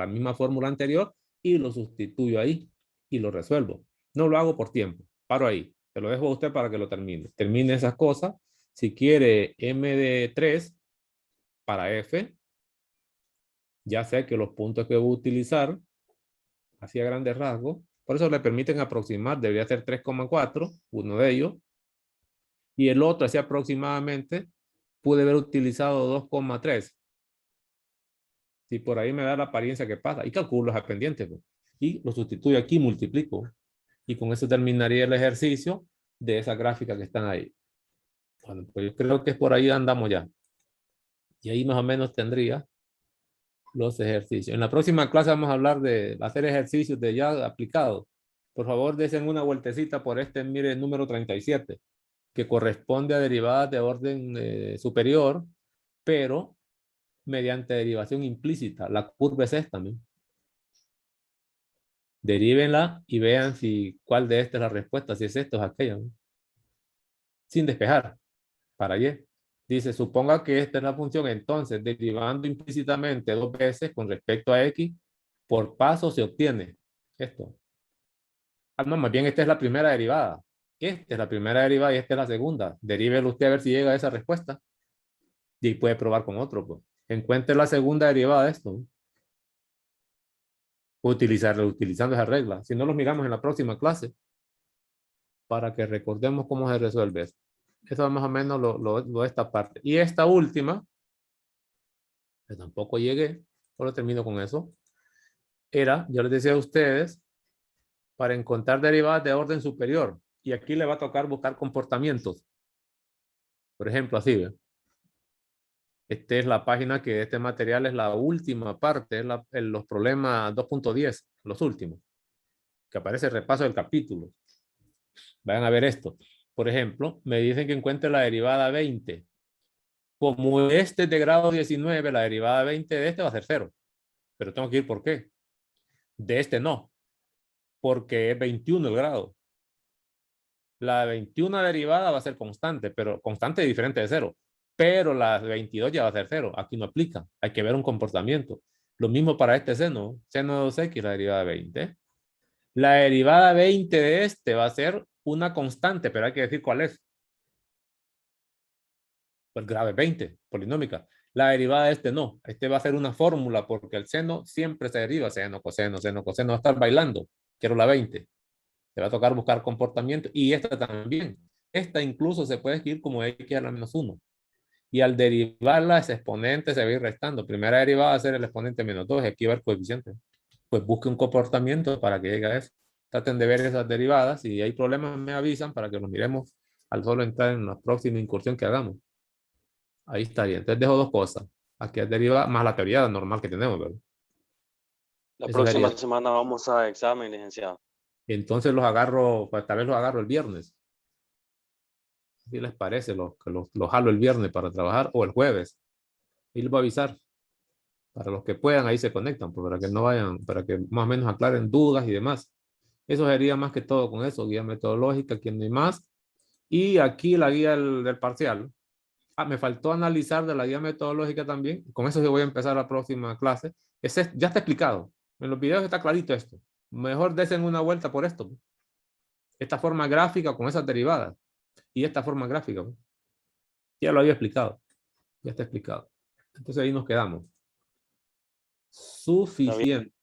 misma fórmula anterior y lo sustituyo ahí y lo resuelvo. No lo hago por tiempo. Paro ahí. Se lo dejo a usted para que lo termine. Termine esas cosas. Si quiere M de 3 para F, ya sé que los puntos que voy a utilizar, así a grandes rasgos, por eso le permiten aproximar, debería ser 3,4, uno de ellos, y el otro, así aproximadamente, pude haber utilizado 2,3. Si por ahí me da la apariencia que pasa, y calculo esa pendiente, pues, y lo sustituyo aquí, multiplico, y con eso terminaría el ejercicio de esa gráfica que están ahí. Bueno, pues yo creo que por ahí andamos ya. Y ahí más o menos tendría los ejercicios. En la próxima clase vamos a hablar de hacer ejercicios de ya aplicados. Por favor, desen una vueltecita por este, mire, número 37, que corresponde a derivadas de orden superior, pero mediante derivación implícita. La curva es esta, ¿no? Derívenla y vean si cuál de estas es la respuesta, si es esto o es aquello, ¿no? Sin despejar, para Y. Dice, suponga que esta es la función, entonces, derivando implícitamente 2 veces con respecto a X, por paso se obtiene esto. Ah, no, más bien esta es la primera derivada. Esta es la primera derivada y esta es la segunda. Derívelo usted a ver si llega a esa respuesta. Y puede probar con otro, pues. Encuentre la segunda derivada de esto, ¿no? Utilizando esa regla. Si no, los miramos en la próxima clase para que recordemos cómo se resuelve eso. Eso es más o menos lo de esta parte. Y esta última, que tampoco llegué, solo termino con eso, era, yo les decía a ustedes, para encontrar derivadas de orden superior. Y aquí le va a tocar buscar comportamientos. Por ejemplo, así, ¿ve? Esta es la página que este material es la última parte, es los problemas 2.10, los últimos, que aparece el repaso del capítulo. Vayan a ver esto. Por ejemplo, me dicen que encuentre la derivada 20. Como este es de grado 19, la derivada de 20 de este va a ser 0. Pero tengo que ir por qué. De este no. Porque es 21 el grado. La 21 derivada va a ser constante, pero constante es diferente de 0. Pero la 22 ya va a ser 0. Aquí no aplica. Hay que ver un comportamiento. Lo mismo para este seno. Seno de 2x, la derivada de 20. La derivada 20 de este va a ser una constante, pero hay que decir cuál es. Pues grado es 20, polinómica. La derivada de este no. Este va a ser una fórmula porque el seno siempre se deriva. Seno, coseno, seno, coseno. Va a estar bailando. Quiero la 20. Te va a tocar buscar comportamiento. Y esta también. Esta incluso se puede escribir como x a la menos 1. Y al derivarla, ese exponente se va a ir restando. Primera derivada va a ser el exponente menos 2. Y aquí va el coeficiente. Pues busque un comportamiento para que llegue a eso. Traten de ver esas derivadas. Si hay problemas, me avisan para que los miremos al solo entrar en la próxima incursión que hagamos. Ahí estaría. Entonces dejo dos cosas. Aquí es derivada más la teoría normal que tenemos, ¿verdad? La Eso próxima sería. semana vamos a examen, licenciado. Entonces los agarro, pues tal vez los agarro el viernes. ¿Qué les parece? Los jalo el viernes para trabajar o el jueves. Y les voy a avisar. Para los que puedan, ahí se conectan, pues, para que no vayan, para que más o menos aclaren dudas y demás. Eso sería más que todo con eso, guía metodológica, aquí no hay más. Y aquí la guía del parcial. Me faltó analizar de la guía metodológica también. Con eso yo voy a empezar la próxima clase. Ya está explicado. En los videos está clarito esto. Mejor desen una vuelta por esto. Esta forma gráfica con esas derivadas. Y esta forma gráfica. Ya lo había explicado. Ya está explicado. Entonces ahí nos quedamos. Suficiente.